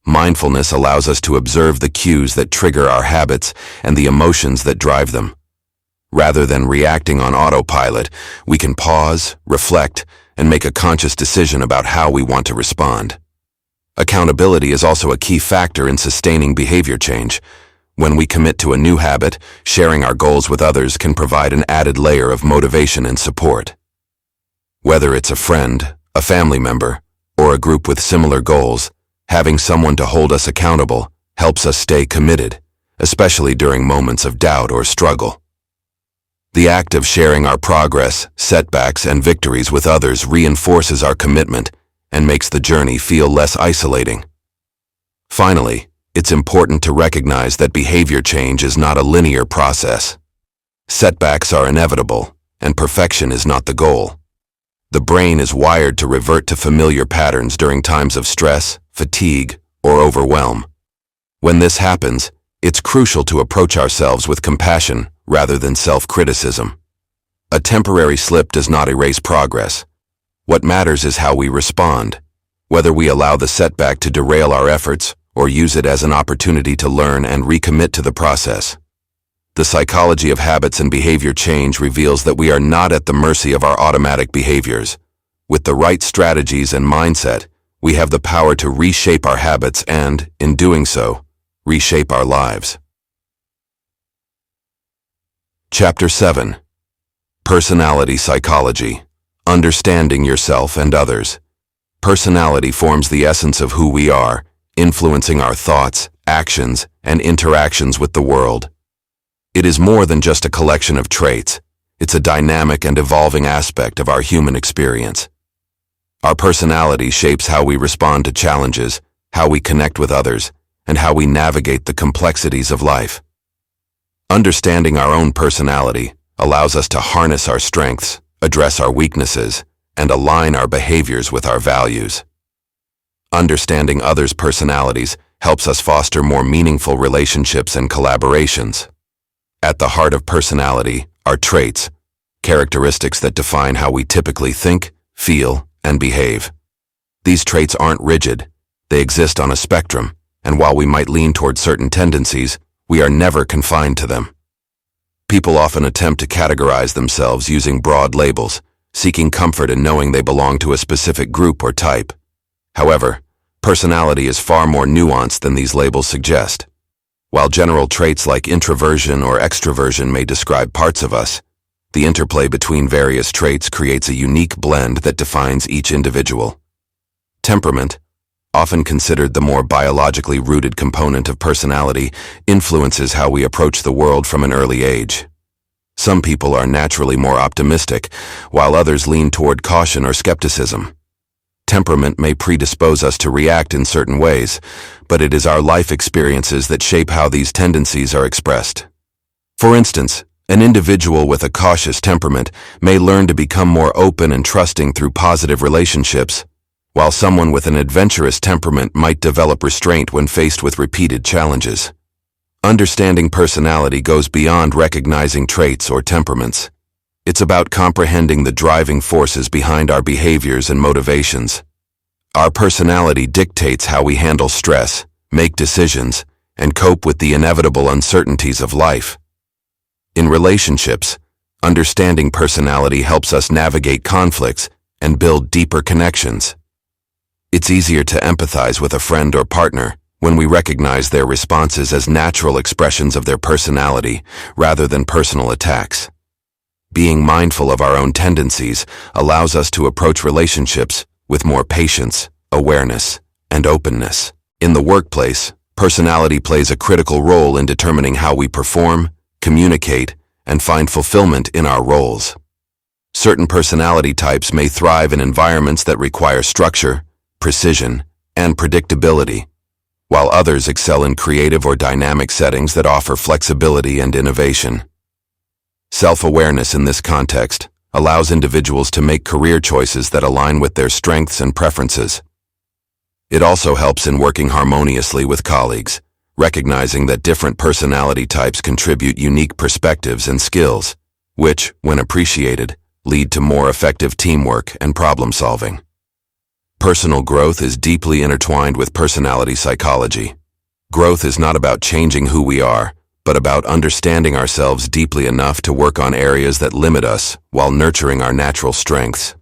Mindfulness allows us to observe the cues that trigger our habits and the emotions that drive them. Rather than reacting on autopilot, we can pause, reflect, and make a conscious decision about how we want to respond. Accountability is also a key factor in sustaining behavior change. When we commit to a new habit, sharing our goals with others can provide an added layer of motivation and support. Whether it's a friend, a family member, or a group with similar goals, having someone to hold us accountable helps us stay committed, especially during moments of doubt or struggle. The act of sharing our progress, setbacks, and victories with others reinforces our commitment and makes the journey feel less isolating. Finally, it's important to recognize that behavior change is not a linear process. Setbacks are inevitable, and perfection is not the goal. The brain is wired to revert to familiar patterns during times of stress, fatigue, or overwhelm. When this happens, it's crucial to approach ourselves with compassion rather than self-criticism. A temporary slip does not erase progress. What matters is how we respond, whether we allow the setback to derail our efforts or use it as an opportunity to learn and recommit to the process. The psychology of habits and behavior change reveals that we are not at the mercy of our automatic behaviors. With the right strategies and mindset, we have the power to reshape our habits and, in doing so, reshape our lives. Chapter 7. Personality Psychology. Understanding yourself and others. Personality forms the essence of who we are, influencing our thoughts, actions, and interactions with the world. It is more than just a collection of traits. It's a dynamic and evolving aspect of our human experience. Our personality shapes how we respond to challenges, how we connect with others, and how we navigate the complexities of life. Understanding our own personality allows us to harness our strengths, address our weaknesses, and align our behaviors with our values. Understanding others' personalities helps us foster more meaningful relationships and collaborations. At the heart of personality are traits, characteristics that define how we typically think, feel, and behave. These traits aren't rigid. They exist on a spectrum, and while we might lean toward certain tendencies, we are never confined to them. People often attempt to categorize themselves using broad labels, seeking comfort in knowing they belong to a specific group or type. However, personality is far more nuanced than these labels suggest. While general traits like introversion or extroversion may describe parts of us, the interplay between various traits creates a unique blend that defines each individual. Temperament, often considered the more biologically rooted component of personality, influences how we approach the world from an early age. Some people are naturally more optimistic, while others lean toward caution or skepticism. Temperament may predispose us to react in certain ways, but it is our life experiences that shape how these tendencies are expressed. For instance, an individual with a cautious temperament may learn to become more open and trusting through positive relationships, while someone with an adventurous temperament might develop restraint when faced with repeated challenges. Understanding personality goes beyond recognizing traits or temperaments. It's about comprehending the driving forces behind our behaviors and motivations. Our personality dictates how we handle stress, make decisions, and cope with the inevitable uncertainties of life. In relationships, understanding personality helps us navigate conflicts and build deeper connections. It's easier to empathize with a friend or partner when we recognize their responses as natural expressions of their personality rather than personal attacks. Being mindful of our own tendencies allows us to approach relationships with more patience, awareness, and openness. In the workplace, personality plays a critical role in determining how we perform, communicate, and find fulfillment in our roles. Certain personality types may thrive in environments that require structure, precision, and predictability, while others excel in creative or dynamic settings that offer flexibility and innovation. Self-awareness in this context allows individuals to make career choices that align with their strengths and preferences. It also helps in working harmoniously with colleagues, recognizing that different personality types contribute unique perspectives and skills, which, when appreciated, lead to more effective teamwork and problem-solving. Personal growth is deeply intertwined with personality psychology. Growth is not about changing who we are, but about understanding ourselves deeply enough to work on areas that limit us while nurturing our natural strengths.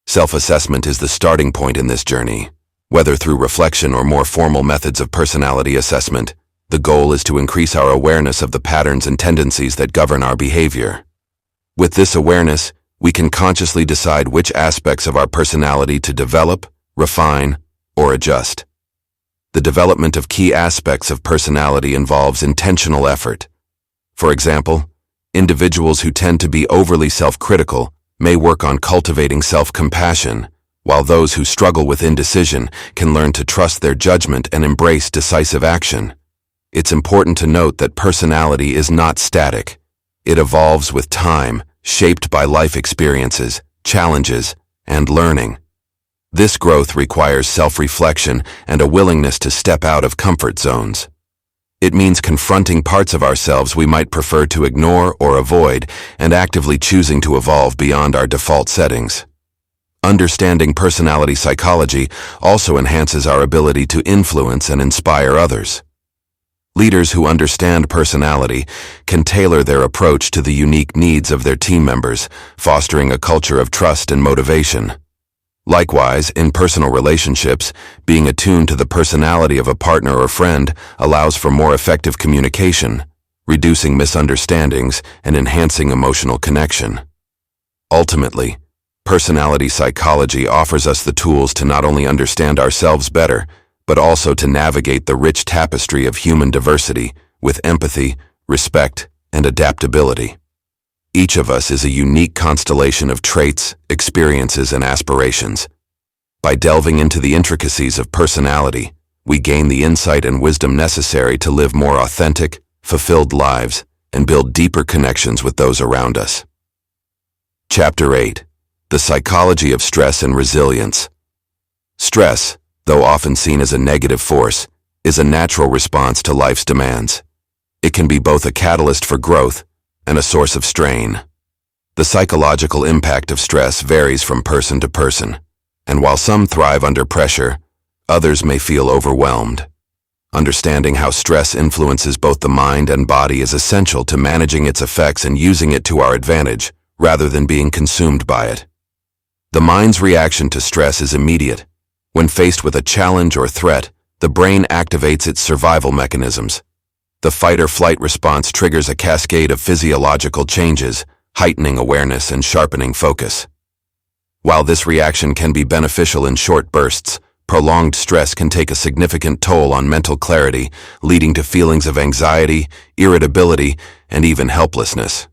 Self-assessment is the starting point in this journey. Whether through reflection or more formal methods of personality assessment, the goal is to increase our awareness of the patterns and tendencies that govern our behavior. With this awareness, we can consciously decide which aspects of our personality to develop, refine, or adjust. The development of key aspects of personality involves intentional effort. For example, individuals who tend to be overly self-critical may work on cultivating self-compassion, while those who struggle with indecision can learn to trust their judgment and embrace decisive action. It's important to note that personality is not static. It evolves with time, shaped by life experiences, challenges, and learning. This growth requires self-reflection and a willingness to step out of comfort zones. It means confronting parts of ourselves we might prefer to ignore or avoid and actively choosing to evolve beyond our default settings. Understanding personality psychology also enhances our ability to influence and inspire others. Leaders who understand personality can tailor their approach to the unique needs of their team members, fostering a culture of trust and motivation. Likewise, in personal relationships, being attuned to the personality of a partner or friend allows for more effective communication, reducing misunderstandings and enhancing emotional connection. Ultimately, personality psychology offers us the tools to not only understand ourselves better, but also to navigate the rich tapestry of human diversity with empathy, respect, and adaptability. Each of us is a unique constellation of traits, experiences, and aspirations. By delving into the intricacies of personality, we gain the insight and wisdom necessary to live more authentic, fulfilled lives and build deeper connections with those around us. Chapter 8. The Psychology of Stress and Resilience. Stress, though often seen as a negative force, is a natural response to life's demands. It can be both a catalyst for growth and a source of strain. The psychological impact of stress varies from person to person, and while some thrive under pressure, others may feel overwhelmed. Understanding how stress influences both the mind and body is essential to managing its effects and using it to our advantage, rather than being consumed by it. The mind's reaction to stress is immediate. When faced with a challenge or threat, the brain activates its survival mechanisms. The fight-or-flight response triggers a cascade of physiological changes, heightening awareness and sharpening focus. While this reaction can be beneficial in short bursts, prolonged stress can take a significant toll on mental clarity, leading to feelings of anxiety, irritability, and even helplessness.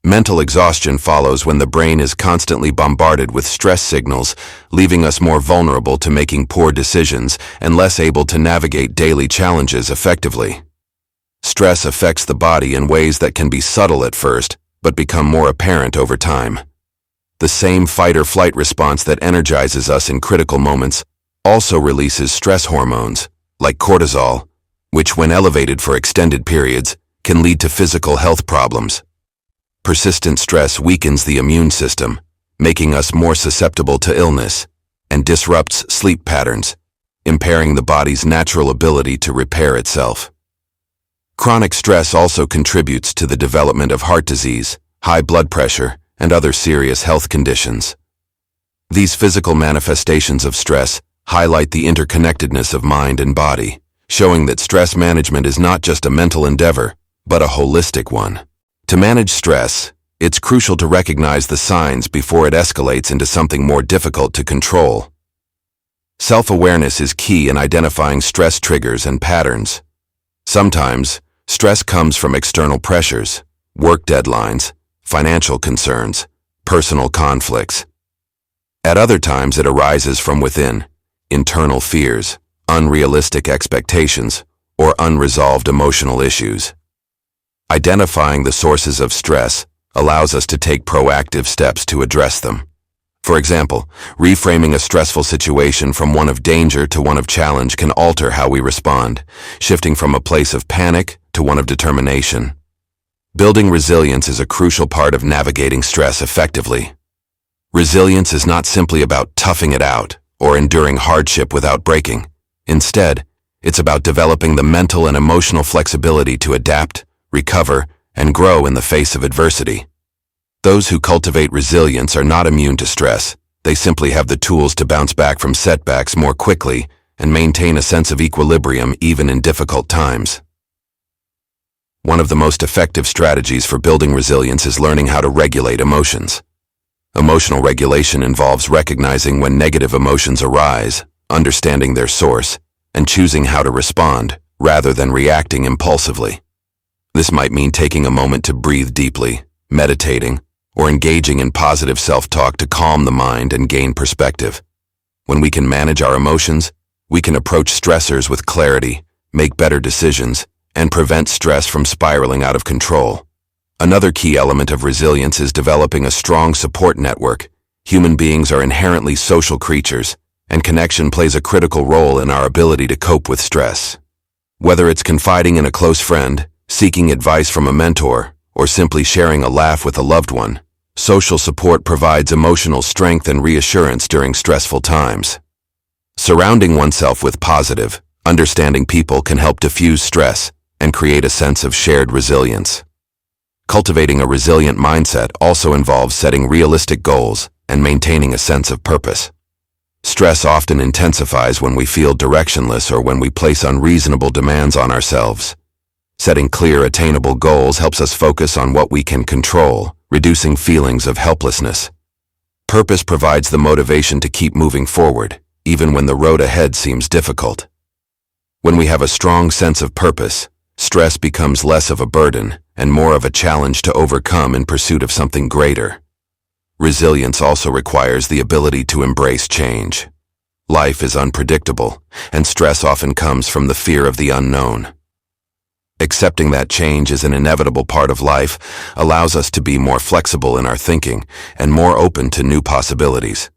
Mental exhaustion follows when the brain is constantly bombarded with stress signals, leaving us more vulnerable to making poor decisions and less able to navigate daily challenges effectively. Stress affects the body in ways that can be subtle at first, but become more apparent over time. The same fight-or-flight response that energizes us in critical moments also releases stress hormones, like cortisol, which, when elevated for extended periods, can lead to physical health problems. Persistent stress weakens the immune system, making us more susceptible to illness, and disrupts sleep patterns, impairing the body's natural ability to repair itself. Chronic stress also contributes to the development of heart disease, high blood pressure, and other serious health conditions. These physical manifestations of stress highlight the interconnectedness of mind and body, showing that stress management is not just a mental endeavor, but a holistic one. To manage stress, it's crucial to recognize the signs before it escalates into something more difficult to control. Self-awareness is key in identifying stress triggers and patterns. Sometimes, stress comes from external pressures, work deadlines, financial concerns, personal conflicts. At other times, it arises from within, internal fears, unrealistic expectations, or unresolved emotional issues. Identifying the sources of stress allows us to take proactive steps to address them. For example, reframing a stressful situation from one of danger to one of challenge can alter how we respond, shifting from a place of panic to one of determination. Building resilience is a crucial part of navigating stress effectively. Resilience is not simply about toughing it out or enduring hardship without breaking. Instead, it's about developing the mental and emotional flexibility to adapt, recover, and grow in the face of adversity. Those who cultivate resilience are not immune to stress. They simply have the tools to bounce back from setbacks more quickly and maintain a sense of equilibrium even in difficult times. One of the most effective strategies for building resilience is learning how to regulate emotions. Emotional regulation involves recognizing when negative emotions arise, understanding their source, and choosing how to respond, rather than reacting impulsively. This might mean taking a moment to breathe deeply, meditating, or engaging in positive self-talk to calm the mind and gain perspective. When we can manage our emotions, we can approach stressors with clarity, make better decisions, and prevent stress from spiraling out of control. Another key element of resilience is developing a strong support network. Human beings are inherently social creatures, and connection plays a critical role in our ability to cope with stress. Whether it's confiding in a close friend, seeking advice from a mentor, or simply sharing a laugh with a loved one, social support provides emotional strength and reassurance during stressful times. Surrounding oneself with positive, understanding people can help diffuse stress and create a sense of shared resilience. Cultivating a resilient mindset also involves setting realistic goals and maintaining a sense of purpose. Stress often intensifies when we feel directionless or when we place unreasonable demands on ourselves. Setting clear, attainable goals helps us focus on what we can control, reducing feelings of helplessness. Purpose provides the motivation to keep moving forward, even when the road ahead seems difficult. When we have a strong sense of purpose, stress becomes less of a burden and more of a challenge to overcome in pursuit of something greater. Resilience also requires the ability to embrace change. Life is unpredictable, and stress often comes from the fear of the unknown. Accepting that change is an inevitable part of life allows us to be more flexible in our thinking and more open to new possibilities.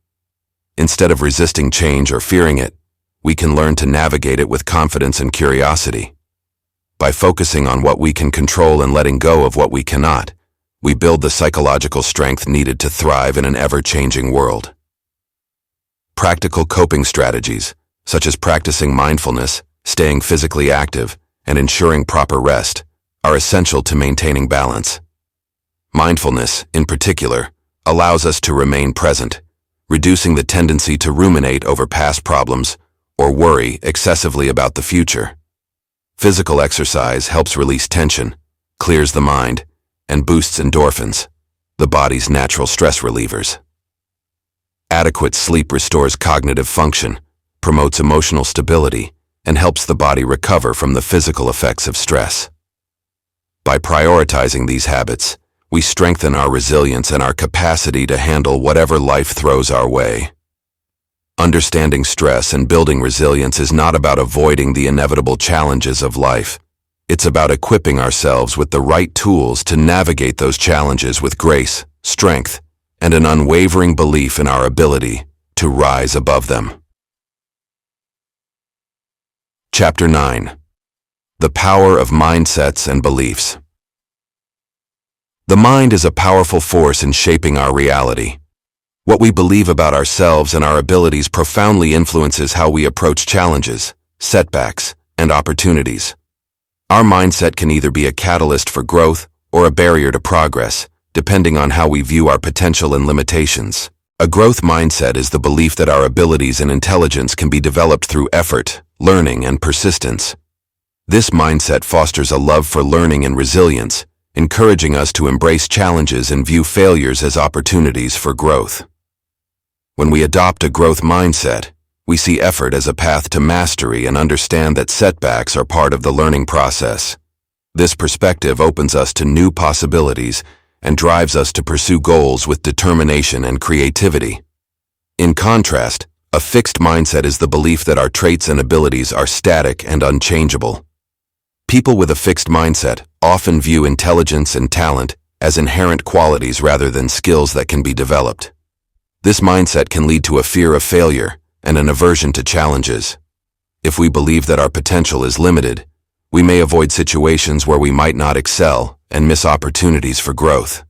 Instead of resisting change or fearing it, we can learn to navigate it with confidence and curiosity. By focusing on what we can control and letting go of what we cannot, we build the psychological strength needed to thrive in an ever-changing world. Practical coping strategies, such as practicing mindfulness, staying physically active, and ensuring proper rest, are essential to maintaining balance. Mindfulness, in particular, allows us to remain present, reducing the tendency to ruminate over past problems or worry excessively about the future. Physical exercise helps release tension, clears the mind, and boosts endorphins, the body's natural stress relievers. Adequate sleep restores cognitive function, promotes emotional stability, and helps the body recover from the physical effects of stress. By prioritizing these habits, we strengthen our resilience and our capacity to handle whatever life throws our way. Understanding stress and building resilience is not about avoiding the inevitable challenges of life. It's about equipping ourselves with the right tools to navigate those challenges with grace, strength, and an unwavering belief in our ability to rise above them. Chapter 9. The Power of Mindsets and Beliefs. The mind is a powerful force in shaping our reality. What we believe about ourselves and our abilities profoundly influences how we approach challenges, setbacks, and opportunities. Our mindset can either be a catalyst for growth or a barrier to progress, depending on how we view our potential and limitations. A growth mindset is the belief that our abilities and intelligence can be developed through effort, learning, and persistence. This mindset fosters a love for learning and resilience, encouraging us to embrace challenges and view failures as opportunities for growth. When we adopt a growth mindset, we see effort as a path to mastery and understand that setbacks are part of the learning process. This perspective opens us to new possibilities and drives us to pursue goals with determination and creativity. In contrast, a fixed mindset is the belief that our traits and abilities are static and unchangeable. People with a fixed mindset often view intelligence and talent as inherent qualities rather than skills that can be developed. This mindset can lead to a fear of failure and an aversion to challenges. If we believe that our potential is limited, we may avoid situations where we might not excel and miss opportunities for growth.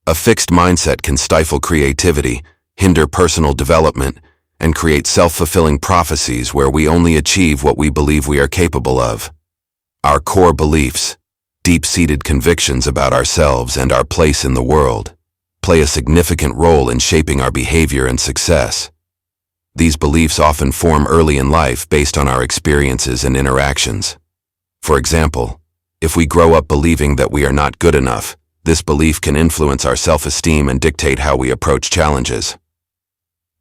A fixed mindset can stifle creativity hinder personal development, and create self-fulfilling prophecies where we only achieve what we believe we are capable of. Our core beliefs, deep-seated convictions about ourselves and our place in the world, play a significant role in shaping our behavior and success. These beliefs often form early in life based on our experiences and interactions. For example, if we grow up believing that we are not good enough, this belief can influence our self-esteem and dictate how we approach challenges.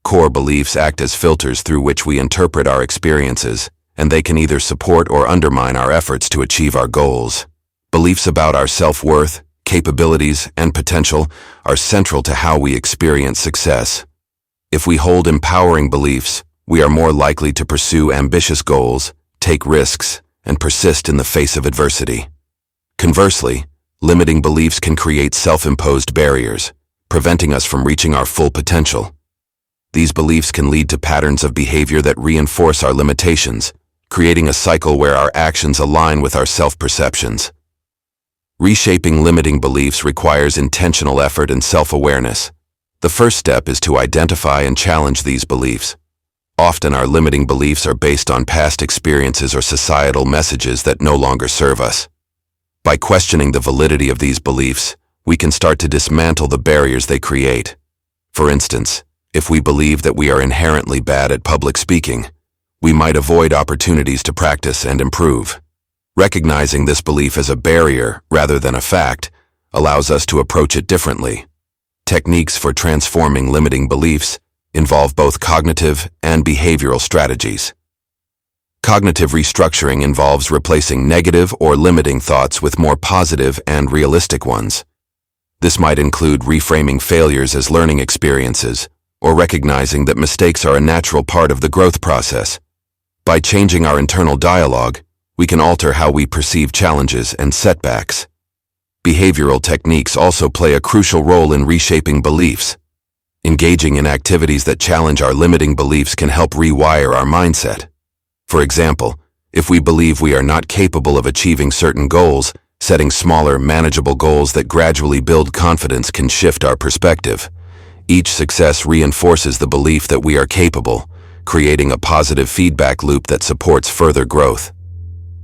Core beliefs act as filters through which we interpret our experiences, and they can either support or undermine our efforts to achieve our goals. Beliefs about our self-worth, capabilities, and potential are central to how we experience success. If we hold empowering beliefs, we are more likely to pursue ambitious goals, take risks, and persist in the face of adversity. Conversely, limiting beliefs can create self-imposed barriers, preventing us from reaching our full potential. These beliefs can lead to patterns of behavior that reinforce our limitations, creating a cycle where our actions align with our self-perceptions. Reshaping limiting beliefs requires intentional effort and self-awareness. The first step is to identify and challenge these beliefs. Often our limiting beliefs are based on past experiences or societal messages that no longer serve us. By questioning the validity of these beliefs, we can start to dismantle the barriers they create. For instance, if we believe that we are inherently bad at public speaking, we might avoid opportunities to practice and improve. Recognizing this belief as a barrier rather than a fact allows us to approach it differently. Techniques for transforming limiting beliefs involve both cognitive and behavioral strategies. Cognitive restructuring involves replacing negative or limiting thoughts with more positive and realistic ones. This might include reframing failures as learning experiences, or recognizing that mistakes are a natural part of the growth process. By changing our internal dialogue, we can alter how we perceive challenges and setbacks. Behavioral techniques also play a crucial role in reshaping beliefs. Engaging in activities that challenge our limiting beliefs can help rewire our mindset. For example, if we believe we are not capable of achieving certain goals, setting smaller, manageable goals that gradually build confidence can shift our perspective. Each success reinforces the belief that we are capable, creating a positive feedback loop that supports further growth.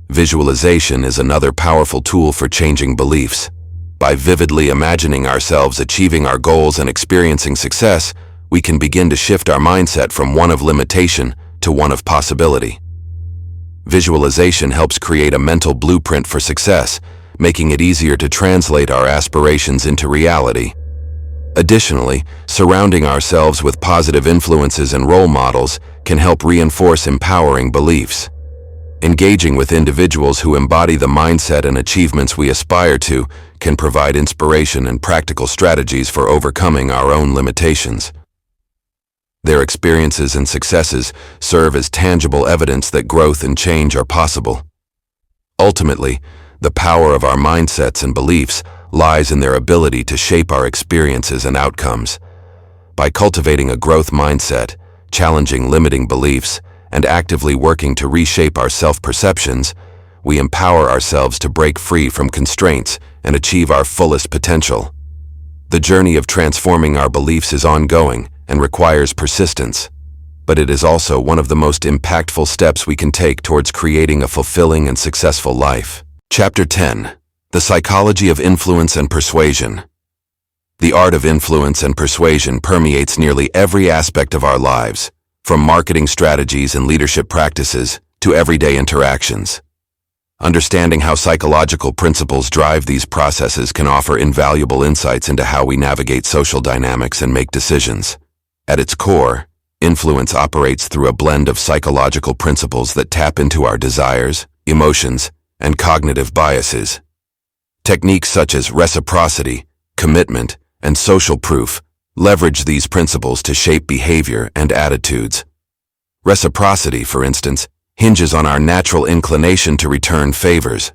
Visualization is another powerful tool for changing beliefs. By vividly imagining ourselves achieving our goals and experiencing success, we can begin to shift our mindset from one of limitation to one of possibility. Visualization helps create a mental blueprint for success, making it easier to translate our aspirations into reality. Additionally, surrounding ourselves with positive influences and role models can help reinforce empowering beliefs. Engaging with individuals who embody the mindset and achievements we aspire to can provide inspiration and practical strategies for overcoming our own limitations. Their experiences and successes serve as tangible evidence that growth and change are possible. Ultimately, the power of our mindsets and beliefs lies in their ability to shape our experiences and outcomes. By cultivating a growth mindset, challenging limiting beliefs, and actively working to reshape our self-perceptions, we empower ourselves to break free from constraints and achieve our fullest potential. The journey of transforming our beliefs is ongoing and requires persistence, but it is also one of the most impactful steps we can take towards creating a fulfilling and successful life. Chapter 10: The Psychology of Influence and Persuasion. The art of influence and persuasion permeates nearly every aspect of our lives, from marketing strategies and leadership practices to everyday interactions. Understanding how psychological principles drive these processes can offer invaluable insights into how we navigate social dynamics and make decisions. At its core, influence operates through a blend of psychological principles that tap into our desires, emotions, and cognitive biases. Techniques such as reciprocity, commitment, and social proof leverage these principles to shape behavior and attitudes. Reciprocity, for instance, hinges on our natural inclination to return favors.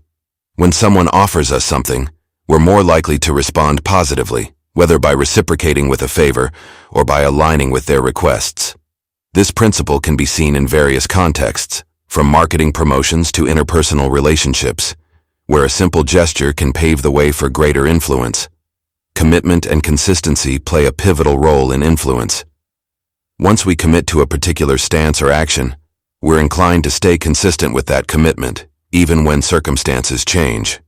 When someone offers us something, we're more likely to respond positively, whether by reciprocating with a favor or by aligning with their requests. This principle can be seen in various contexts, from marketing promotions to interpersonal relationships, where a simple gesture can pave the way for greater influence. Commitment and consistency play a pivotal role in influence. Once we commit to a particular stance or action, we're inclined to stay consistent with that commitment, even when circumstances change.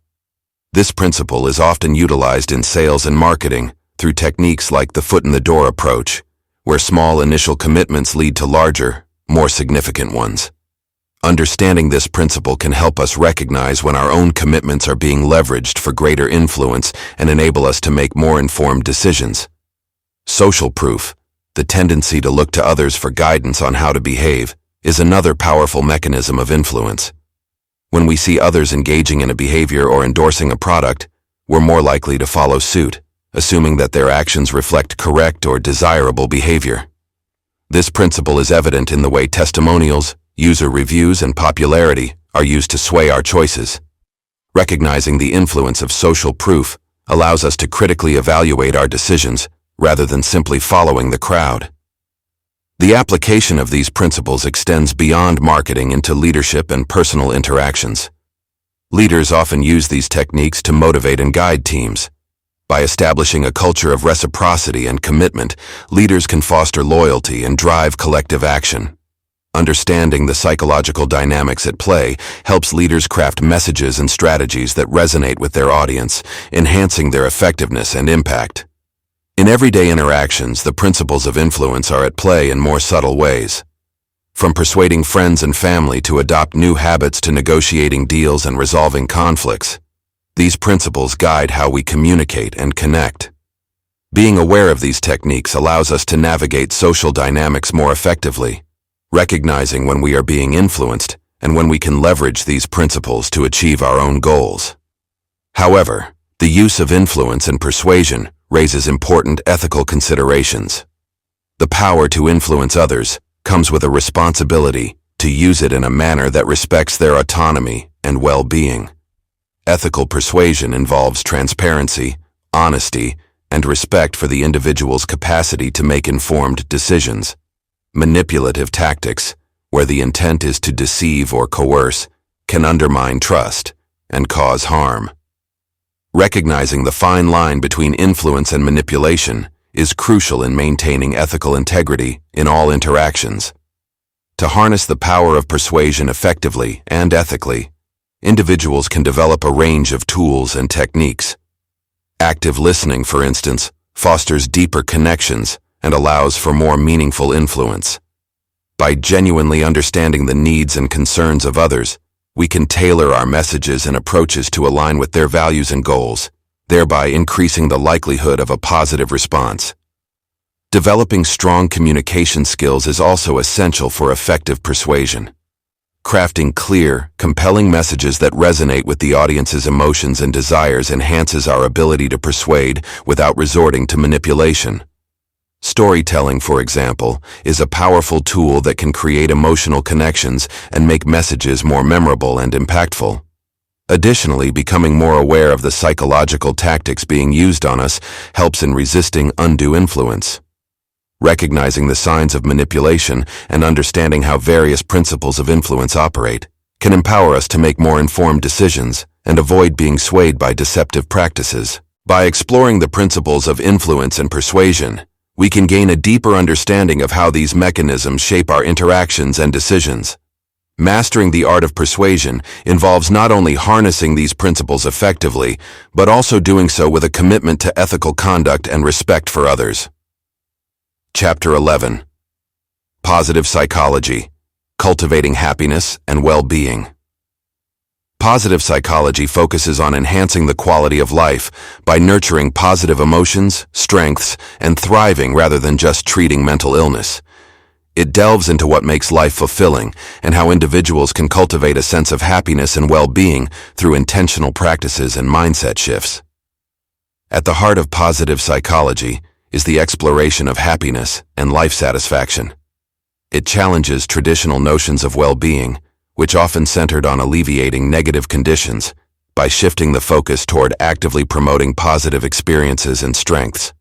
This principle is often utilized in sales and marketing through techniques like the foot-in-the-door approach, where small initial commitments lead to larger, more significant ones. Understanding this principle can help us recognize when our own commitments are being leveraged for greater influence and enable us to make more informed decisions. Social proof, the tendency to look to others for guidance on how to behave, is another powerful mechanism of influence. When we see others engaging in a behavior or endorsing a product, we're more likely to follow suit, assuming that their actions reflect correct or desirable behavior. This principle is evident in the way testimonials, user reviews, and popularity are used to sway our choices. Recognizing the influence of social proof allows us to critically evaluate our decisions rather than simply following the crowd. The application of these principles extends beyond marketing into leadership and personal interactions. Leaders often use these techniques to motivate and guide teams. By establishing a culture of reciprocity and commitment, leaders can foster loyalty and drive collective action. Understanding the psychological dynamics at play helps leaders craft messages and strategies that resonate with their audience, enhancing their effectiveness and impact. In everyday interactions, the principles of influence are at play in more subtle ways. From persuading friends and family to adopt new habits to negotiating deals and resolving conflicts, these principles guide how we communicate and connect. Being aware of these techniques allows us to navigate social dynamics more effectively, recognizing when we are being influenced and when we can leverage these principles to achieve our own goals. However, the use of influence and persuasion raises important ethical considerations. The power to influence others comes with a responsibility to use it in a manner that respects their autonomy and well-being. Ethical persuasion involves transparency, honesty, and respect for the individual's capacity to make informed decisions. Manipulative tactics, where the intent is to deceive or coerce, can undermine trust and cause harm. Recognizing the fine line between influence and manipulation is crucial in maintaining ethical integrity in all interactions. To harness the power of persuasion effectively and ethically, individuals can develop a range of tools and techniques. Active listening, for instance, fosters deeper connections and allows for more meaningful influence. By genuinely understanding the needs and concerns of others, we can tailor our messages and approaches to align with their values and goals, thereby increasing the likelihood of a positive response. Developing strong communication skills is also essential for effective persuasion. Crafting clear, compelling messages that resonate with the audience's emotions and desires enhances our ability to persuade without resorting to manipulation. Storytelling, for example, is a powerful tool that can create emotional connections and make messages more memorable and impactful. Additionally, becoming more aware of the psychological tactics being used on us helps in resisting undue influence. Recognizing the signs of manipulation and understanding how various principles of influence operate can empower us to make more informed decisions and avoid being swayed by deceptive practices. By exploring the principles of influence and persuasion, we can gain a deeper understanding of how these mechanisms shape our interactions and decisions. Mastering the art of persuasion involves not only harnessing these principles effectively, but also doing so with a commitment to ethical conduct and respect for others. Chapter 11. Positive Psychology: Cultivating Happiness and Well-Being. Positive psychology focuses on enhancing the quality of life by nurturing positive emotions, strengths, and thriving rather than just treating mental illness. It delves into what makes life fulfilling and how individuals can cultivate a sense of happiness and well-being through intentional practices and mindset shifts. At the heart of positive psychology is the exploration of happiness and life satisfaction. It challenges traditional notions of well-being, which often centered on alleviating negative conditions, by shifting the focus toward actively promoting positive experiences and strengths.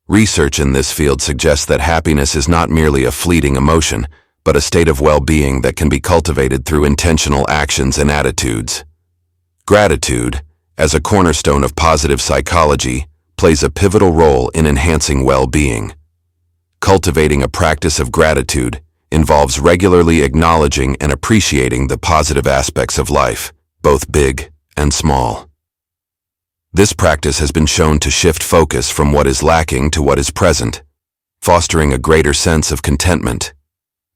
Research in this field suggests that happiness is not merely a fleeting emotion, but a state of well-being that can be cultivated through intentional actions and attitudes. Gratitude, as a cornerstone of positive psychology, plays a pivotal role in enhancing well-being. Cultivating a practice of gratitude involves regularly acknowledging and appreciating the positive aspects of life, both big and small. This practice has been shown to shift focus from what is lacking to what is present, fostering a greater sense of contentment.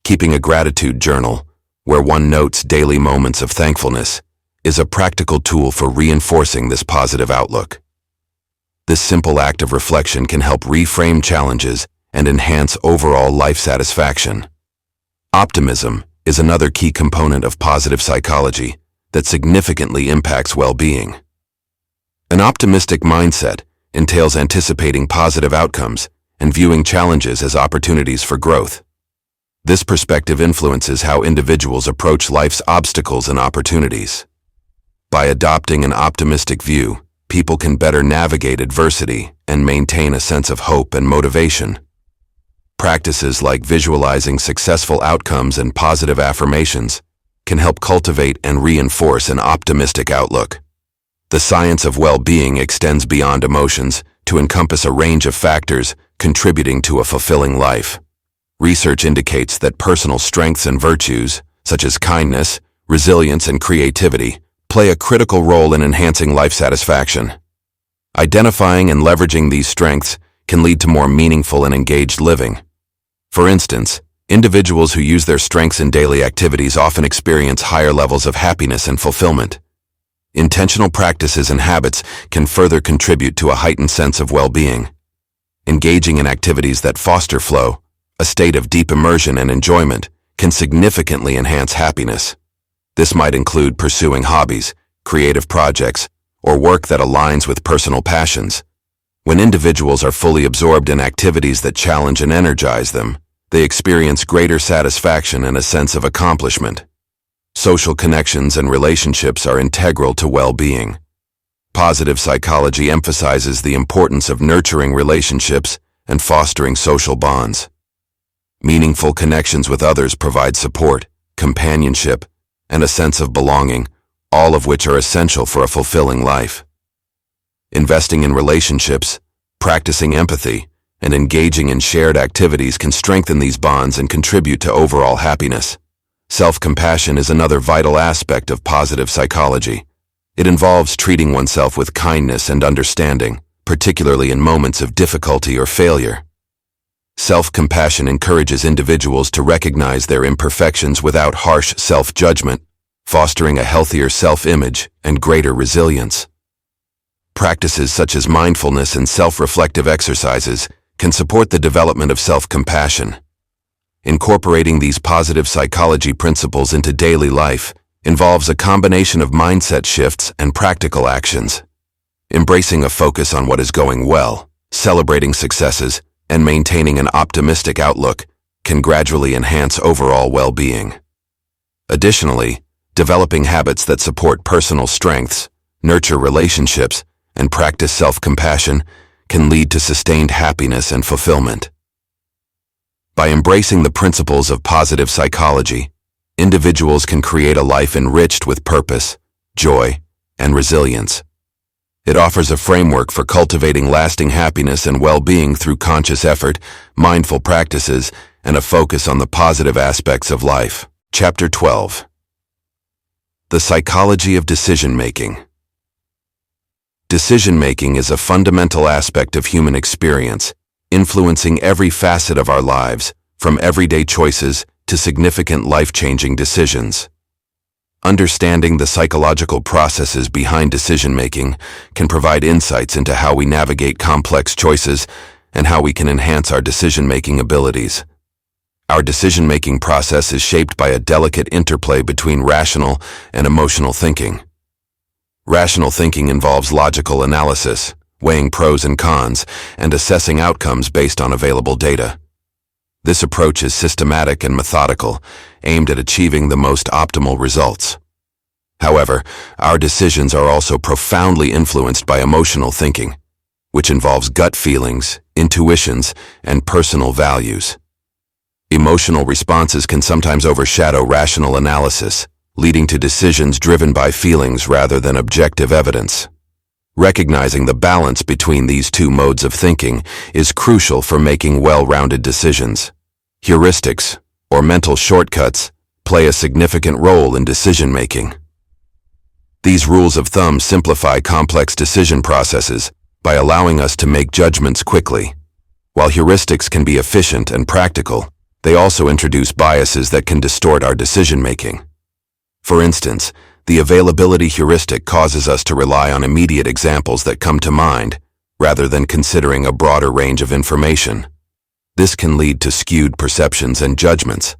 Keeping a gratitude journal, where one notes daily moments of thankfulness, is a practical tool for reinforcing this positive outlook. This simple act of reflection can help reframe challenges and enhance overall life satisfaction. Optimism is another key component of positive psychology that significantly impacts well-being. An optimistic mindset entails anticipating positive outcomes and viewing challenges as opportunities for growth. This perspective influences how individuals approach life's obstacles and opportunities. By adopting an optimistic view, people can better navigate adversity and maintain a sense of hope and motivation. Practices like visualizing successful outcomes and positive affirmations can help cultivate and reinforce an optimistic outlook. The science of well-being extends beyond emotions to encompass a range of factors contributing to a fulfilling life. Research indicates that personal strengths and virtues, such as kindness, resilience, and creativity, play a critical role in enhancing life satisfaction. Identifying and leveraging these strengths can lead to more meaningful and engaged living. For instance, individuals who use their strengths in daily activities often experience higher levels of happiness and fulfillment. Intentional practices and habits can further contribute to a heightened sense of well-being. Engaging in activities that foster flow, a state of deep immersion and enjoyment, can significantly enhance happiness. This might include pursuing hobbies, creative projects, or work that aligns with personal passions. When individuals are fully absorbed in activities that challenge and energize them, they experience greater satisfaction and a sense of accomplishment. Social connections and relationships are integral to well-being. Positive psychology emphasizes the importance of nurturing relationships and fostering social bonds. Meaningful connections with others provide support, companionship, and a sense of belonging, all of which are essential for a fulfilling life. Investing in relationships, practicing empathy, and engaging in shared activities can strengthen these bonds and contribute to overall happiness. Self-compassion is another vital aspect of positive psychology. It involves treating oneself with kindness and understanding, particularly in moments of difficulty or failure. Self-compassion encourages individuals to recognize their imperfections without harsh self-judgment, fostering a healthier self-image and greater resilience. Practices such as mindfulness and self-reflective exercises can support the development of self-compassion. Incorporating these positive psychology principles into daily life involves a combination of mindset shifts and practical actions. Embracing a focus on what is going well, celebrating successes, and maintaining an optimistic outlook can gradually enhance overall well-being. Additionally, developing habits that support personal strengths, nurture relationships, and practice self-compassion can lead to sustained happiness and fulfillment. By embracing the principles of positive psychology, individuals can create a life enriched with purpose, joy, and resilience. It offers a framework for cultivating lasting happiness and well-being through conscious effort, mindful practices, and a focus on the positive aspects of life. Chapter 12. The Psychology of Decision-Making. Decision-making is a fundamental aspect of human experience, influencing every facet of our lives, from everyday choices to significant life-changing decisions. Understanding the psychological processes behind decision-making can provide insights into how we navigate complex choices and how we can enhance our decision-making abilities. Our decision-making process is shaped by a delicate interplay between rational and emotional thinking. Rational thinking involves logical analysis, weighing pros and cons, and assessing outcomes based on available data. This approach is systematic and methodical, aimed at achieving the most optimal results. However, our decisions are also profoundly influenced by emotional thinking, which involves gut feelings, intuitions, and personal values. Emotional responses can sometimes overshadow rational analysis, leading to decisions driven by feelings rather than objective evidence. Recognizing the balance between these two modes of thinking is crucial for making well-rounded decisions. Heuristics, or mental shortcuts, play a significant role in decision-making. These rules of thumb simplify complex decision processes by allowing us to make judgments quickly. While heuristics can be efficient and practical, they also introduce biases that can distort our decision-making. For instance, the availability heuristic causes us to rely on immediate examples that come to mind, rather than considering a broader range of information. This can lead to skewed perceptions and judgments.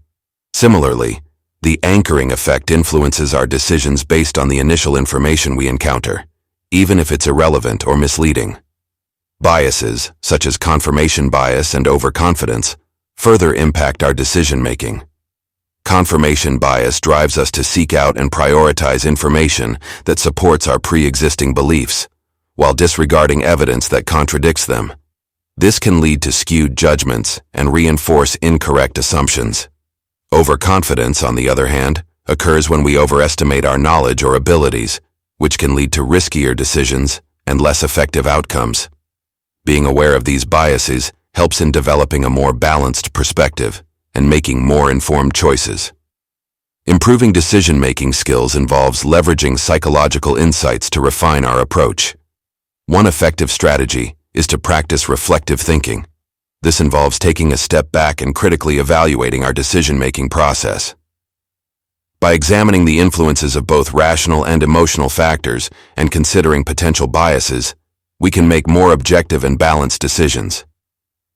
Similarly, the anchoring effect influences our decisions based on the initial information we encounter, even if it's irrelevant or misleading. Biases, such as confirmation bias and overconfidence, further impact our decision-making. Confirmation bias drives us to seek out and prioritize information that supports our pre-existing beliefs, while disregarding evidence that contradicts them. This can lead to skewed judgments and reinforce incorrect assumptions. Overconfidence, on the other hand, occurs when we overestimate our knowledge or abilities, which can lead to riskier decisions and less effective outcomes. Being aware of these biases helps in developing a more balanced perspective and making more informed choices. Improving decision-making skills involves leveraging psychological insights to refine our approach. One effective strategy is to practice reflective thinking. This involves taking a step back and critically evaluating our decision-making process. By examining the influences of both rational and emotional factors and considering potential biases, we can make more objective and balanced decisions.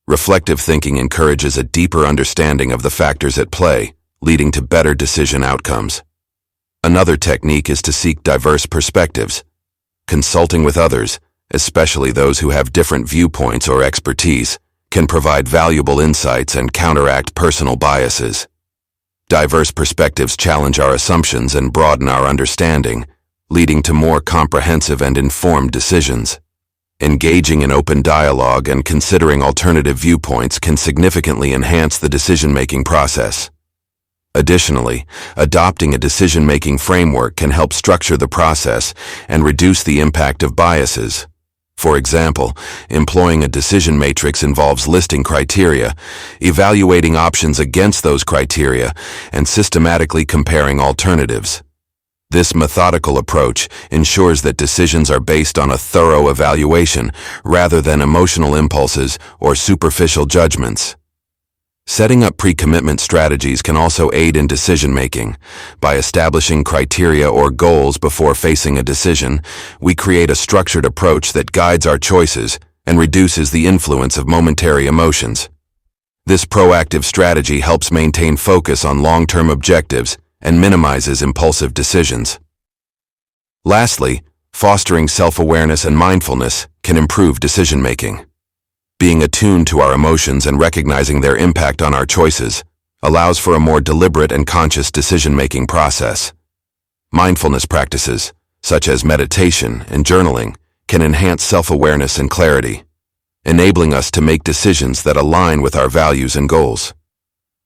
Reflective thinking encourages a deeper understanding of the factors at play, leading to better decision outcomes. Another technique is to seek diverse perspectives. Consulting with others, especially those who have different viewpoints or expertise, can provide valuable insights and counteract personal biases. Diverse perspectives challenge our assumptions and broaden our understanding, leading to more comprehensive and informed decisions. Engaging in open dialogue and considering alternative viewpoints can significantly enhance the decision-making process. Additionally, adopting a decision-making framework can help structure the process and reduce the impact of biases. For example, employing a decision matrix involves listing criteria, evaluating options against those criteria, and systematically comparing alternatives. This methodical approach ensures that decisions are based on a thorough evaluation rather than emotional impulses or superficial judgments. Setting up pre-commitment strategies can also aid in decision-making. By establishing criteria or goals before facing a decision, we create a structured approach that guides our choices and reduces the influence of momentary emotions. This proactive strategy helps maintain focus on long-term objectives and minimizes impulsive decisions. Lastly, fostering self-awareness and mindfulness can improve decision-making. Being attuned to our emotions and recognizing their impact on our choices allows for a more deliberate and conscious decision-making process. Mindfulness practices, such as meditation and journaling, can enhance self-awareness and clarity, enabling us to make decisions that align with our values and goals.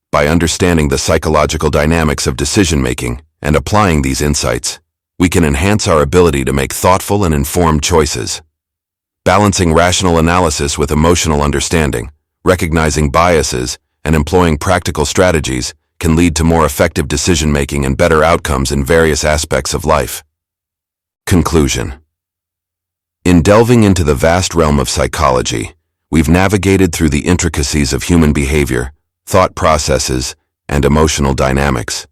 By understanding the psychological dynamics of decision-making and applying these insights, we can enhance our ability to make thoughtful and informed choices. Balancing rational analysis with emotional understanding, recognizing biases, and employing practical strategies can lead to more effective decision-making and better outcomes in various aspects of life. Conclusion. In delving into the vast realm of psychology, we've navigated through the intricacies of human behavior, thought processes, and emotional dynamics.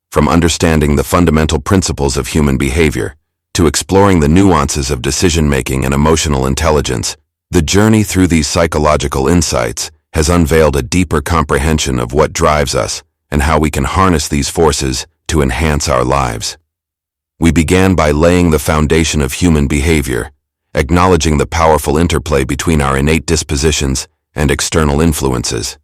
From understanding the fundamental principles of human behavior to exploring the nuances of decision-making and emotional intelligence, the journey through these psychological insights has unveiled a deeper comprehension of what drives us and how we can harness these forces to enhance our lives. We began by laying the foundation of human behavior, acknowledging the powerful interplay between our innate dispositions and external influences.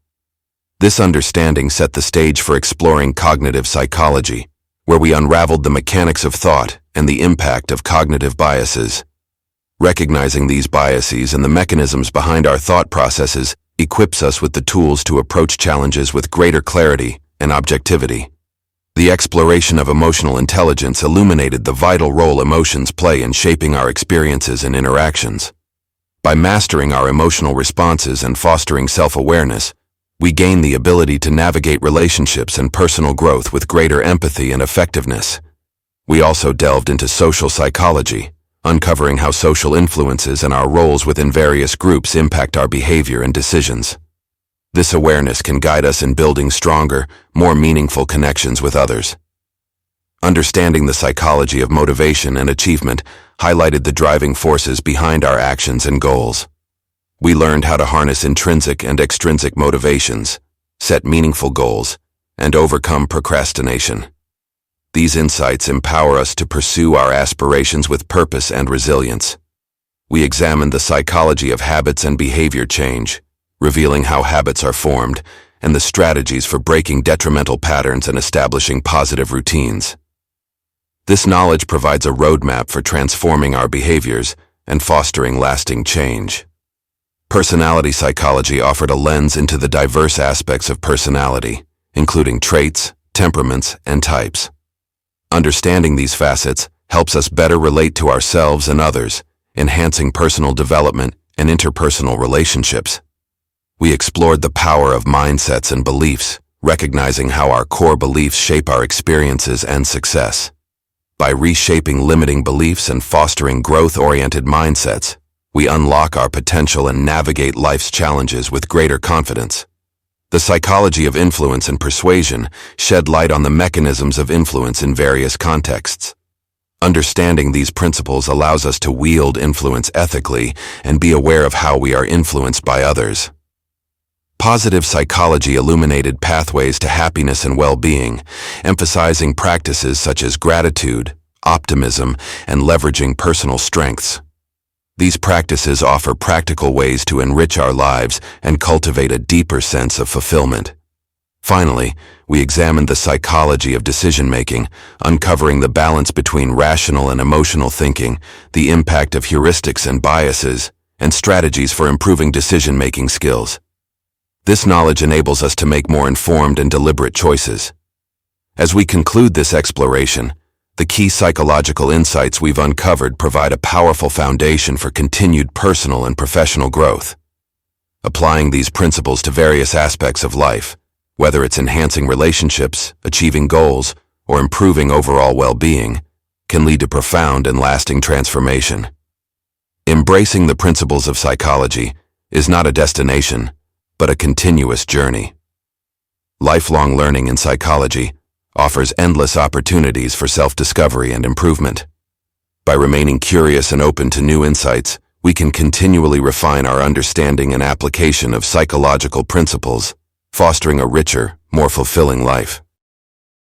This understanding set the stage for exploring cognitive psychology, where we unraveled the mechanics of thought and the impact of cognitive biases. Recognizing these biases and the mechanisms behind our thought processes equips us with the tools to approach challenges with greater clarity and objectivity. The exploration of emotional intelligence illuminated the vital role emotions play in shaping our experiences and interactions. By mastering our emotional responses and fostering self-awareness, we gain the ability to navigate relationships and personal growth with greater empathy and effectiveness. We also delved into social psychology, uncovering how social influences and our roles within various groups impact our behavior and decisions. This awareness can guide us in building stronger, more meaningful connections with others. Understanding the psychology of motivation and achievement highlighted the driving forces behind our actions and goals. We learned how to harness intrinsic and extrinsic motivations, set meaningful goals, and overcome procrastination. These insights empower us to pursue our aspirations with purpose and resilience. We examined the psychology of habits and behavior change, revealing how habits are formed and the strategies for breaking detrimental patterns and establishing positive routines. This knowledge provides a roadmap for transforming our behaviors and fostering lasting change. Personality psychology offered a lens into the diverse aspects of personality, including traits, temperaments, and types. Understanding these facets helps us better relate to ourselves and others, enhancing personal development and interpersonal relationships. We explored the power of mindsets and beliefs, recognizing how our core beliefs shape our experiences and success. By reshaping limiting beliefs and fostering growth-oriented mindsets, we unlock our potential and navigate life's challenges with greater confidence. The psychology of influence and persuasion shed light on the mechanisms of influence in various contexts. Understanding these principles allows us to wield influence ethically and be aware of how we are influenced by others. Positive psychology illuminated pathways to happiness and well-being, emphasizing practices such as gratitude, optimism, and leveraging personal strengths. These practices offer practical ways to enrich our lives and cultivate a deeper sense of fulfillment. Finally, we examined the psychology of decision-making, uncovering the balance between rational and emotional thinking, the impact of heuristics and biases, and strategies for improving decision-making skills. This knowledge enables us to make more informed and deliberate choices. As we conclude this exploration, the key psychological insights we've uncovered provide a powerful foundation for continued personal and professional growth. Applying these principles to various aspects of life, whether it's enhancing relationships, achieving goals, or improving overall well-being, can lead to profound and lasting transformation. Embracing the principles of psychology is not a destination, but a continuous journey. Lifelong learning in psychology offers endless opportunities for self-discovery and improvement. By remaining curious and open to new insights, we can continually refine our understanding and application of psychological principles, fostering a richer, more fulfilling life.